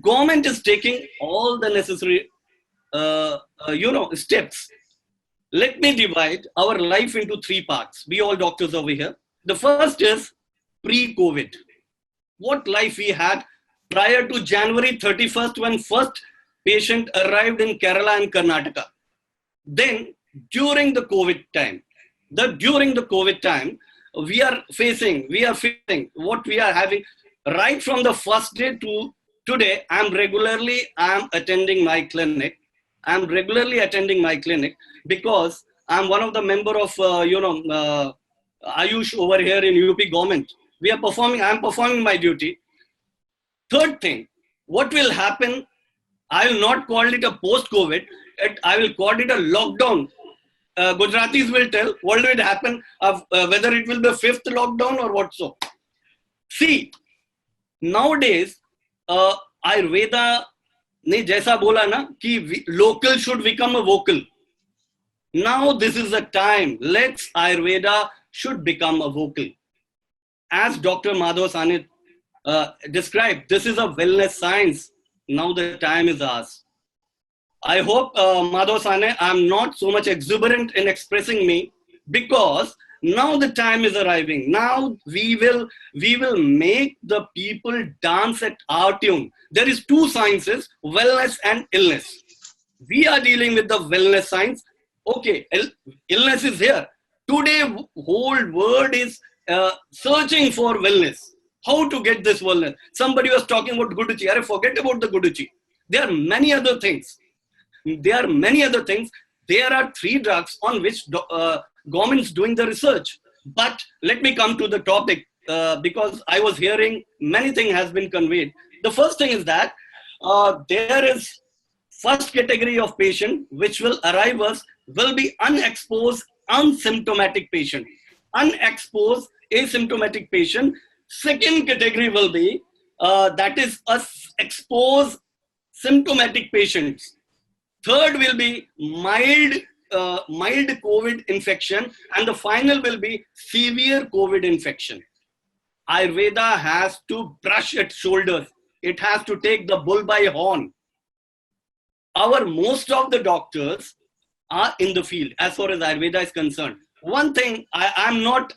government is taking all the necessary steps. Let me divide our life into three parts. We all doctors over here. The first is pre-COVID. What life we had prior to January 31st when first patient arrived in Kerala and Karnataka. Then during the COVID time, we are facing what we are having right from the first day to today. I'm attending my clinic. I'm regularly attending my clinic because I'm one of the member of Ayush over here in UP government. We are performing, I'm performing my duty. Third thing, what will happen, I will not call it a post-COVID, I will call it a lockdown. Gujaratis will tell what will happen, whether it will be a fifth lockdown or what so. See, nowadays, Ayurveda ने जैसा बोला ना कि local should become a vocal. Now this is the time. Let's Ayurveda should become a vocal. As Dr. Madhav Sane described, this is a wellness science. Now the time is ours. I hope, Madhav Sane, I'm not so much exuberant in expressing me, because now the time is arriving. Now we will make the people dance at our tune. There is two sciences, wellness and illness. We are dealing with the wellness science. Okay, illness is here. Today, whole world is searching for wellness. How to get this wellness? Somebody was talking about Guduchi. Forget about the Guduchi. There are many other things. There are 3 drugs on which government's doing the research. But let me come to the topic, because I was hearing many things has been conveyed. The first thing is that there is first category of patient which will arrive us will be unexposed, asymptomatic patient. Unexposed, asymptomatic patient. Second category will be that is exposed, symptomatic patients. Third will be mild COVID infection, and the final will be severe COVID infection. Ayurveda has to brush its shoulders. It has to take the bull by horn. Most of the doctors are in the field as far as Ayurveda is concerned. One thing I'm not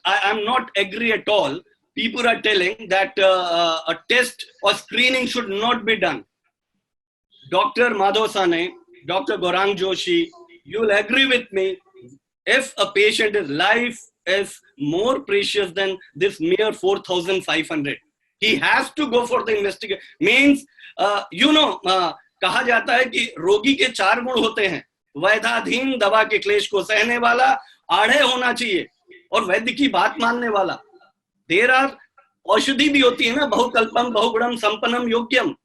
agree at all. People are telling that a test or screening should not be done. Dr. Madhav Sane, Dr. Gaurang Joshi, you will agree with me. If a patient's life is more precious than this mere 4,500, he has to go for the investigation. Means, कहा जाता है कि रोगी के 4 गुण होते हैं. वैधाधीन, दवा के क्लेश को सहने वाला, आढ़े होना चाहिए और वैद्य की बात मानने वाला. There are औषधि भी होती है ना, बहुकल्पम, बहुगुणम, संपन्नम, योग्यम.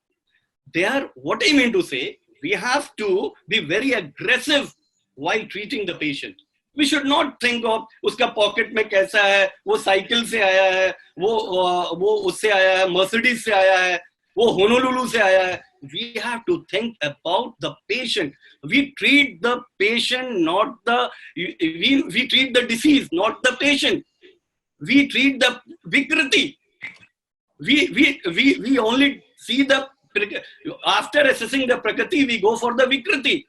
There, what I mean to say, we have to be very aggressive while treating the patient. We should not think of उसका पॉकेट में कैसा है, वो साइकिल से आया है, वो उससे आया है, मर्सिडीज से आया है, वो होनोलुलु से आया है. We have to think about the patient. We treat the patient, not the we treat the disease, not the patient. We treat the vikriti. We only see the, after assessing the prakriti, we go for the vikriti.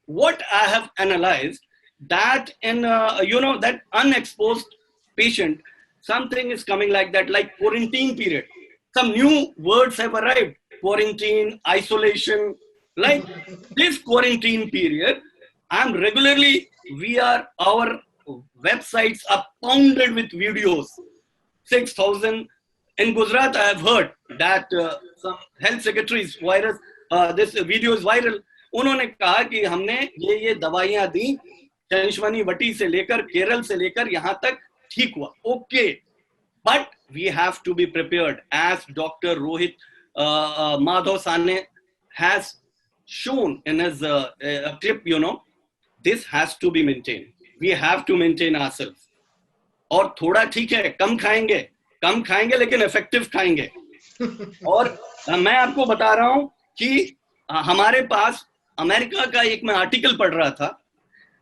What I have analyzed, that in that unexposed patient, something is coming like that, like quarantine period. Some new words have arrived: quarantine, isolation. Like this quarantine period, our websites are pounded with videos. 6,000 in Gujarat. I have heard that some health secretaries virus. This video is viral. उन्होंने कहा कि हमने ये दवाइयां दी, चंशवनी वटी से लेकर, केरल से लेकर यहाँ तक ठीक हुआ. Okay, but we have to be prepared, as Dr. Rohit Madhav Sane has shown in his clip. This has to be maintained. We have to maintain ourselves. और थोड़ा ठीक है, कम खाएंगे लेकिन effective खाएंगे. और मैं आपको बता रहा हूं कि हमारे पास अमेरिका का एक मैं आर्टिकल पढ़ रहा था,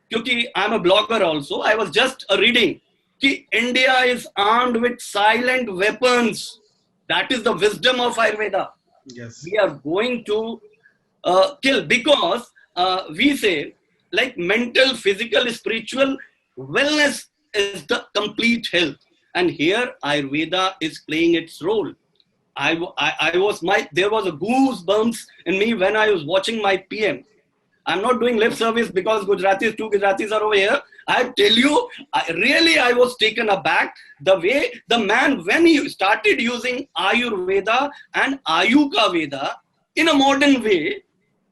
क्योंकि I am a blogger also. I was just reading कि India is armed with silent weapons. That is the wisdom of Ayurveda. We are going to kill, because we say, like, mental, physical, spiritual wellness is the complete health, and here Ayurveda is playing its role. There was a goosebumps in me when I was watching my PM. I'm not doing lip service because two Gujaratis are over here. I tell you, I was taken aback the way the man, when he started using Ayurveda and Ayuka Veda in a modern way.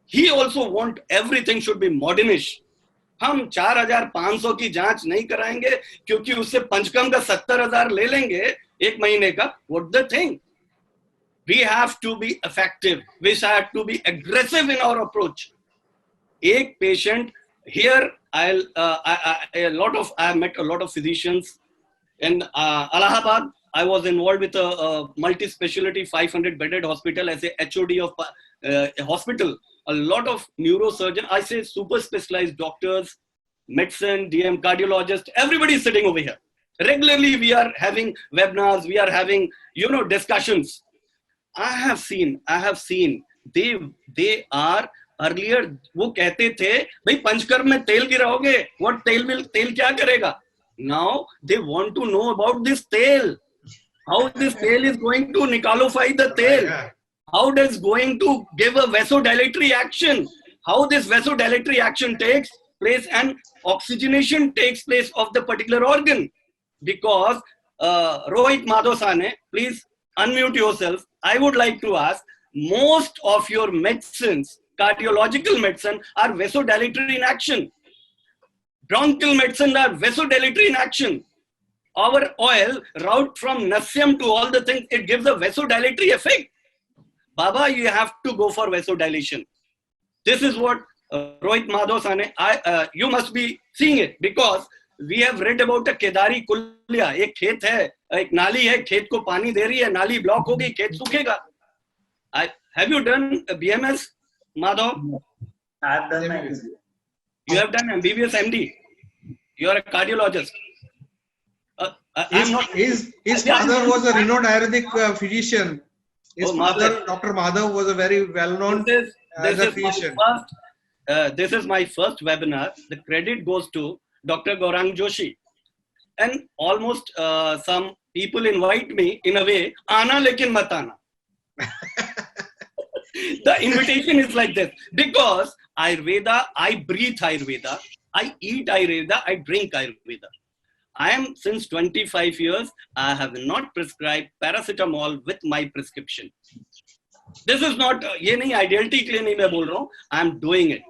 He also want everything should be modernish. हम 4,500 की जांच नहीं कराएंगे क्योंकि उससे पंचकर्म का 70,000 ले लेंगे एक महीने का. What the thing? We have to be effective. We have to be aggressive in our approach. एक patient here, I have met a lot of physicians in Allahabad. I was involved with a multi-specialty 500-bedded hospital as a HOD of hospital. A lot of neurosurgeons, I say super specialized doctors, medicine, DM, cardiologists, everybody is sitting over here. Regularly, we are having webinars, we are having, discussions. I have seen, they are earlier, वो कहते थे, भाई पंचकर्म में तेल गिराओगे, what तेल क्या करेगा? Now they want to know about this tail. How this tail is going to nicolify the tail. How it is going to give a vasodilatory action. How this vasodilatory action takes place and oxygenation takes place of the particular organ. Because Rohit Madhosane, please unmute yourself. I would like to ask, most of your medicines, cardiological medicine, are vasodilatory in action. Bronchial medicine are vasodilatory in action. Our oil, route from nasyam to all the things, it gives a vasodilatory effect. Baba, you have to go for vasodilation. This is what Rohit Madhosane, you must be seeing it because we have read about a Kedari Kulya. एक खेत है, एक नाली है, खेत को पानी दे रही है, नाली ब्लॉक होगी, खेत सूखेगा. Have you done BMS, Madhav? I have done my MBBS. You have done MBBS MD. You are a cardiologist. His father was a renowned Ayurvedic physician. His father, Dr. Madhav, was a very well-known physician. This is my first webinar. The credit goes to Dr. Gaurang Joshi. And almost some people invite me in a way, Ana lekin mat aana. The invitation is like this. Because Ayurveda, I breathe Ayurveda, I eat Ayurveda, I drink Ayurveda. I am since 25 years, I have not prescribed paracetamol with my prescription. This is not, ये नहीं ideality के लिए नहीं मैं बोल रहा हूँ, I am doing it.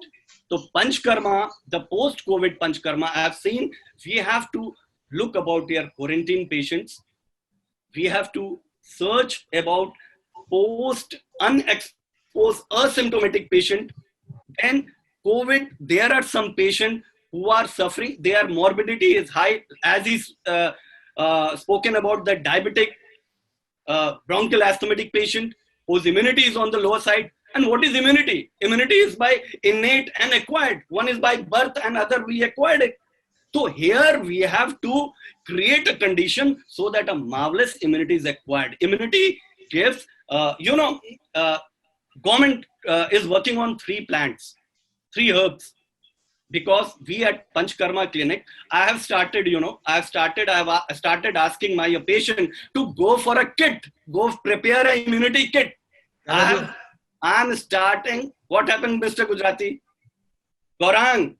So Panchkarma, the post-COVID Panchkarma, I have seen, we have to look about your quarantine patients. We have to search about post-unexposed asymptomatic patient. Then COVID, there are some patients who are suffering, their morbidity is high, as is spoken about the diabetic bronchial asthmatic patient whose immunity is on the lower side. And what is immunity? Immunity is by innate and acquired. One is by birth and other we acquired it. So here we have to create a condition so that a marvelous immunity is acquired. Immunity gives, government is working on 3 plants, 3 herbs. Because we at Panchkarma Clinic, I have started asking my patient to go for a kit, go prepare an immunity kit. I am starting. What happened, Mr. Gujarati? Gaurang,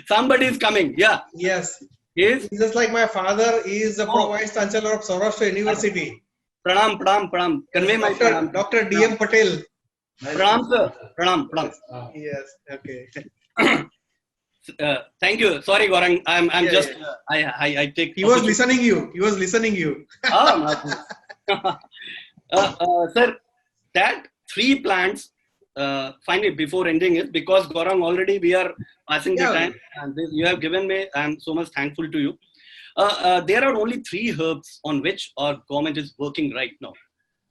somebody is coming. Yeah. Yes. Is just like my father is the Vice Chancellor of Saurashtra University. Pranam. Convey my pranam. Dr. DM Patel. Pranam, sir. Pranam. Yes. Okay. Thank you. Sorry, Gaurang. I'm just. Yeah. I take. He was listening you. Sir, that 3 plants. Finally, before ending it, because Gaurang already we are passing the time, and you have given me. I'm so much thankful to you. There are only 3 herbs on which our government is working right now,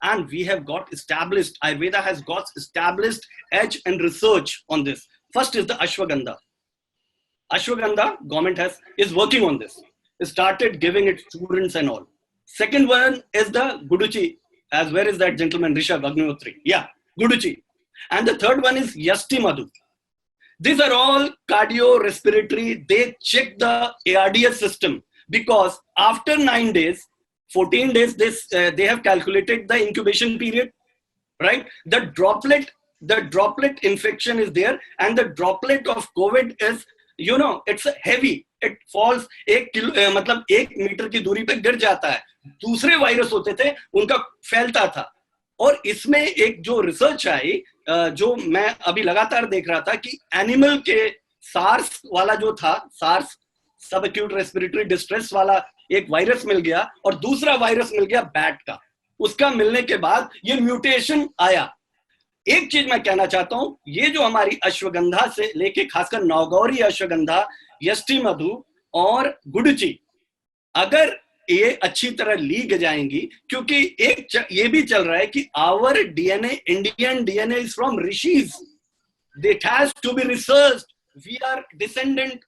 and we have got established. Ayurveda has got established edge and research on this. First is the Ashwagandha. Ashwagandha, government is working on this. It started giving it students and all. Second one is the Guduchi. As where is that gentleman, Rishabh Agnihotri? Yeah, Guduchi. And the third one is Yasti Madhu. These are all cardiorespiratory. They check the ARDS system because after 9 days, 14 days, they have calculated the incubation period, right? The droplet infection is there, and the droplet of COVID is, it's heavy. It falls 1 metre की दूरी पे गिर जाता है. दूसरे virus होते थे, उनका फैलता था. और इसमें एक जो रिसर्च आई, जो मैं अभी लगातार देख रहा था कि एनिमल के सार्स वाला जो था, सार्स सब एक्यूट रेस्पिरेटरी डिस्ट्रेस वाला एक वायरस मिल गया और दूसरा वायरस मिल गया बैट का। उसका मिलने के बाद ये म्यूटेशन आया। एक चीज मैं कहना चाहता हूं, ये जो हमारी अश्वगंधा से लेके खासकर नौगौरी अश्वगंधा, यष्टि मधु और गुडुचि, अगर ये अच्छी तरह ली जाएंगी, क्योंकि ये भी चल रहा है कि our DNA, Indian DNA is from rishis, it has to be researched, we are descendant,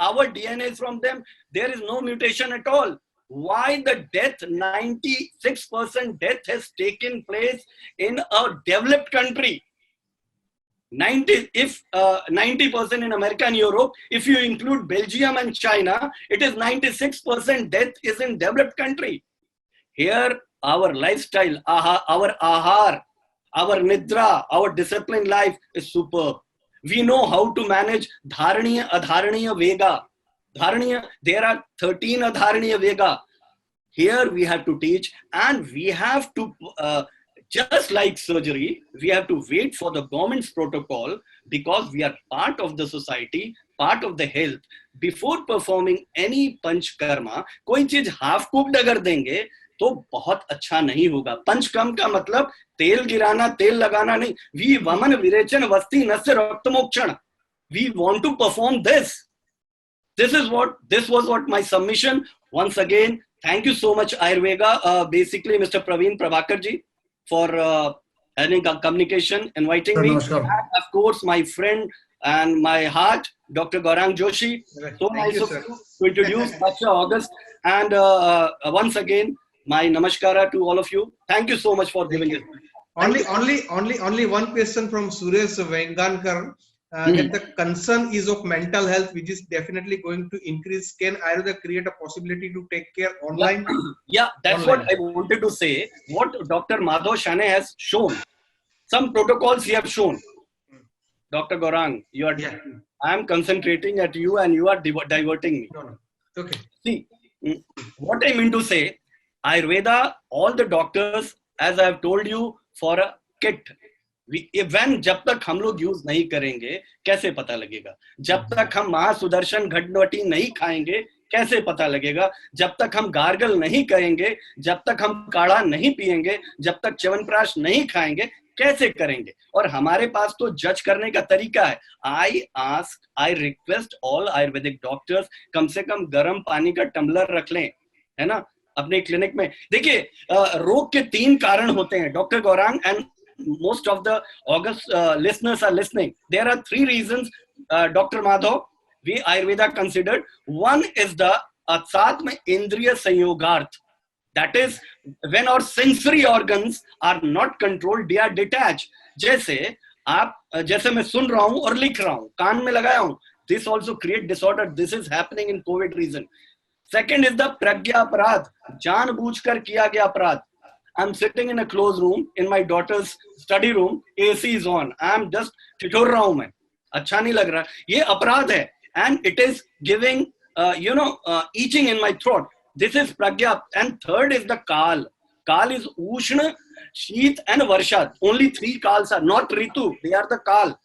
our DNA is from them, there is no mutation at all. Why the death, 96% death has taken place in a developed country? 90% in America and Europe. If you include Belgium and China, it is 96% death is in developed country. Here, our lifestyle, our ahar, our nidra, our disciplined life is superb. We know how to manage dharaniya, adharaniya, vega. Dharaniya, there are 13 adharaniya vega. Here we have to teach, and we have to, just like surgery, we have to wait for the government's protocol, because we are part of the society, part of the health. Before performing any panchkarma, कोई चीज half cooked अगर देंगे तो बहुत अच्छा नहीं होगा। पंचकर्म का मतलब तेल गिराना, तेल लगाना नहीं। वी वमन विरेचन वस्ति नस्य रक्तमोक्षण, we want to perform this. This was what my submission. Once again, thank you so much Ayurveda, basically Mr. Praveen Prabhakar ji, for having a communication, inviting me. And of course my friend and my heart, Dr. Gaurang Joshi. So nice of you to introduce Pasha August. And once again, my namaskara to all of you. Thank you so much for giving it. Only one question from Suresh Vengankar. That the concern is of mental health, which is definitely going to increase. Can Ayurveda create a possibility to take care online? Yeah, that's online. What I wanted to say. What Dr. Madhav Shane has shown, some protocols he have shown. Dr. Gaurang, I am concentrating at you and you are diverting me. No. Okay. See, what I mean to say, Ayurveda, all the doctors, as I have told you, for a kit. जब तक हम लोग use नहीं करेंगे कैसे पता लगेगा? जब तक हम महासुदर्शन घटवटी नहीं खाएंगे कैसे पता लगेगा? जब तक हम गार्गल नहीं करेंगे, जब तक हम काढ़ा नहीं पिएंगे, जब तक च्यवनप्राश नहीं खाएंगे कैसे करेंगे? और हमारे पास तो जज करने का तरीका है। I request all Ayurvedic doctors, कम से कम गर्म पानी का टम्बलर रख लें, है ना, अपने क्लिनिक में। देखिए, रोग के 3 कारण होते हैं doctor Gaurang, and most of the August listeners are listening. There are 3 reasons, Dr. Madhav, we Ayurveda considered. One is the Atsatma Indriya Sanyogarth. That is, when our sensory organs are not controlled, they are detached. जैसे मैं सुन रहा हूँ और लिख रहा हूँ, कान में लगाया हूँ, this also create disorder. This is happening in COVID reason. Second is the pragya aparadh, जानबूझकर किया गया अपराध. I'm sitting in a closed room in my daughter's study room, AC is on, I'm just ठिठुर रहा हूँ मैं, अच्छा नहीं लग रहा, ये अपराध है, and it is giving itching in my throat. This is pragya. And third is the kal. Kal is ushna, शीत and varsha. Only 3 kals are not ritu, they are the kal.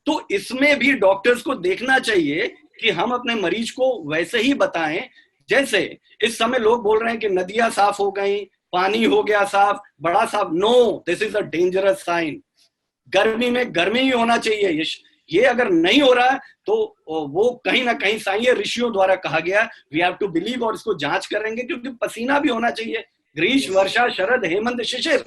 तो इसमें भी डॉक्टर्स को देखना चाहिए कि हम अपने मरीज को वैसे ही बताएं जैसे इस समय लोग बोल रहे हैं कि नदियां साफ हो गई, पानी हो गया साफ, बड़ा साफ. No, this is a dangerous sign. गर्मी में गर्मी ही होना चाहिए. ये अगर नहीं हो रहा है तो वो कहीं ना कहीं साइन, ये ऋषियों द्वारा कहा गया, वी हैव टू बिलीव, और इसको जांच करेंगे क्योंकि पसीना भी होना चाहिए. ग्रीष्म, वर्षा, शरद, हेमंत, शिशिर,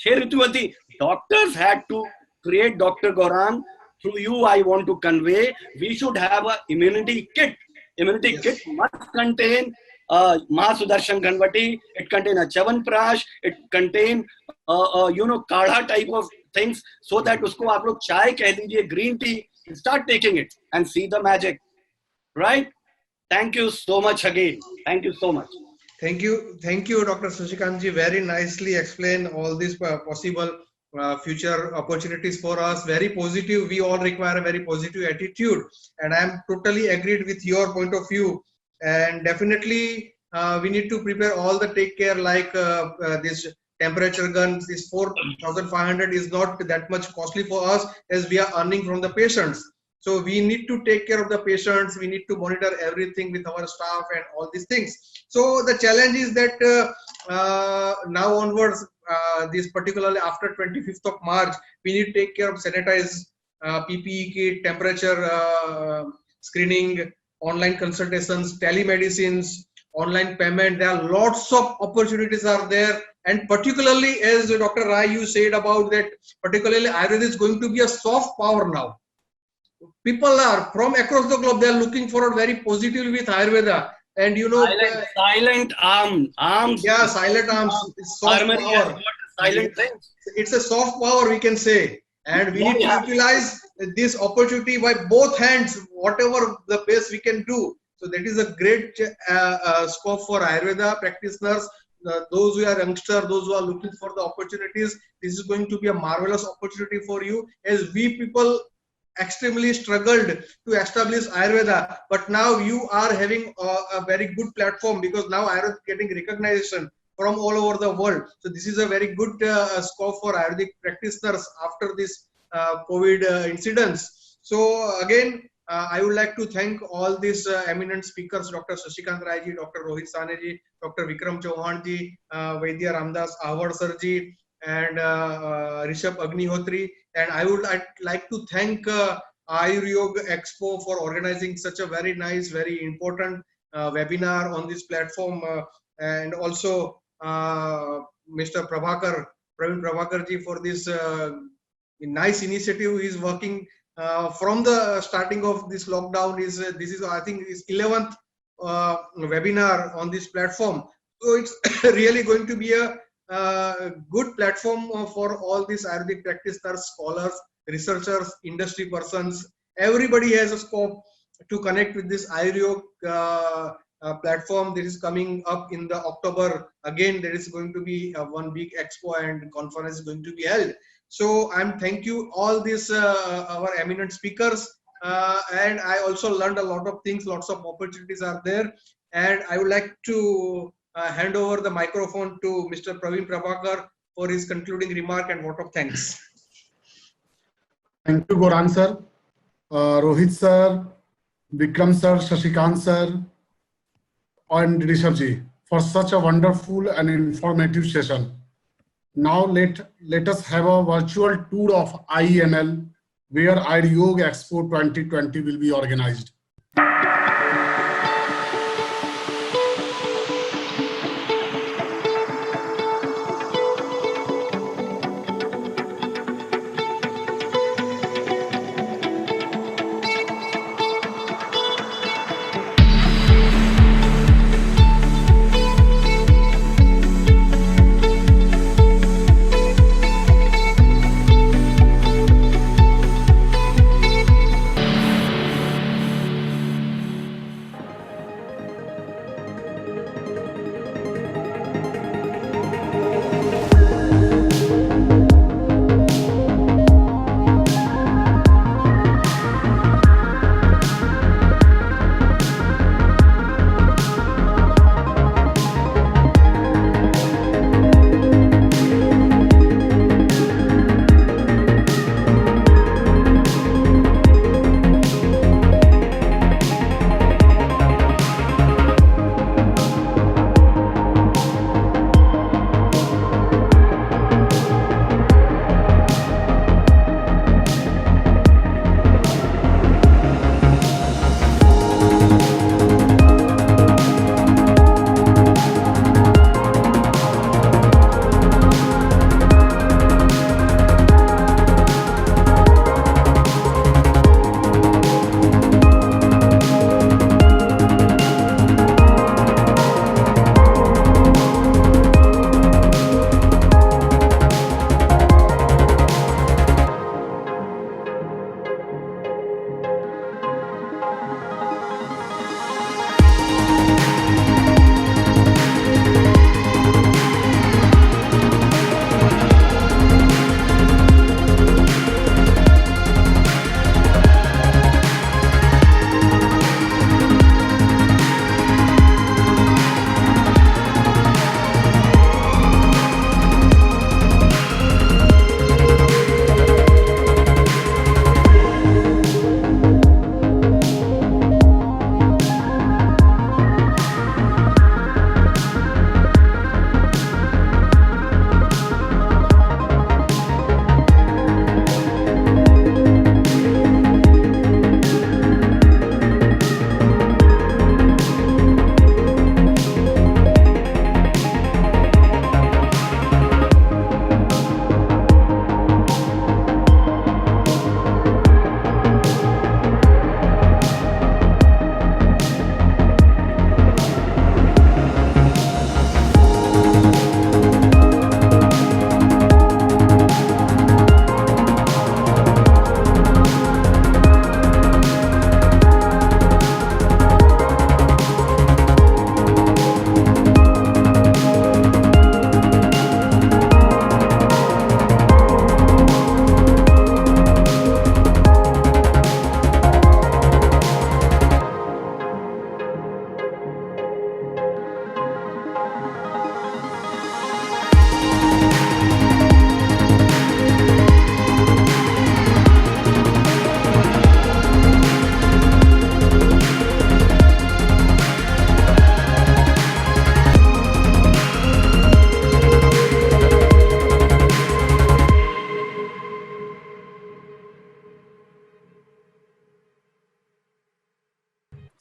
6 ऋतु थी. Doctors had to create, doctor Gaurang, through you I want to convey, we should have a immunity kit. Immunity kit must contain Mahasudarshan Ghanvati, it contain a Chyawanprash, it contain kadha type of things, so that usko aap log chai keh dijiye, green tea, start taking it and see the magic. Right? Thank you so much again. Thank you so much. Thank you, Dr. Shashikant ji. Very nicely explain all these possible future opportunities for us. Very positive. We all require a very positive attitude, and I am totally agreed with your point of view. And definitely we need to prepare all the take care, like this temperature gun. This 4,500 is not that much costly for us, as we are earning from the patients. So we need to take care of the patients. We need to monitor everything with our staff and all these things. So the challenge is that now onwards, this particularly after 25th of March, we need to take care of sanitize, PPE kit, temperature screening, online consultations, telemedicines, online payment. There are lots of opportunities are there, and particularly as Dr. Rai you said about that, particularly Ayurveda is going to be a soft power now. People are from across the globe, they are looking forward very positively with Ayurveda, and you know, silent arms. Yeah, silent arms, soft Harmony has power. got silent things. It's a soft power, we can say, and we need to Yeah. utilize this opportunity by both hands, whatever the best we can do. So that is a great scope for Ayurveda practitioners. Those who are youngsters, those who are looking for the opportunities, this is going to be a marvelous opportunity for you, as we people extremely struggled to establish Ayurveda, but now you are having a very good platform, because now Ayurveda is getting recognition from all over the world. So this is a very good scope for Ayurvedic practitioners after this COVID incidents. So again, I would like to thank all these eminent speakers, Dr. Shashikant Rai ji, Dr. Rohit Sane ji, Dr. Vikram Chauhan ji, Vaidya Ramdas Ahawar sir ji, and Rishabh Agnihotri. And I would like to thank Ayuryoga Expo for organizing such a very nice, very important webinar on this platform, and also Mr. Praveen Prabhakar ji for this nice initiative. He is working from the starting of this lockdown. This is I think his 11th webinar on this platform. So it's really going to be a good platform for all these Ayurvedic practitioners, scholars, researchers, industry persons. Everybody has a scope to connect with this Ayurveda platform. That is coming up in the October. Again, there is going to be one big expo and conference is going to be held. So I'm thank you all these our eminent speakers, and I also learned a lot of things. Lots of opportunities are there, and I would like to hand over the microphone to Mr. Praveen Prabhakar for his concluding remark and vote of thanks. Thank you, Gaurang sir, Rohit sir, Vikram sir, Shashikant sir, and Rishabh ji for such a wonderful and informative session. Now let us have a virtual tour of IENL, where Ayuryoga Expo 2020 will be organized.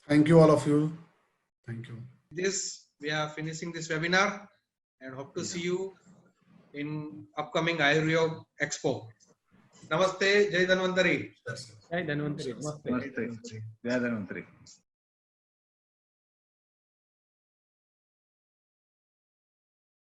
Thank you, all of you. Thank you. This we are finishing this webinar and hope to see you in upcoming Ayurveda Expo. Namaste, Jai Dhanvantari. जय धन्वंतरी, नमस्ते. नमस्ते. जय धन्वंतरी.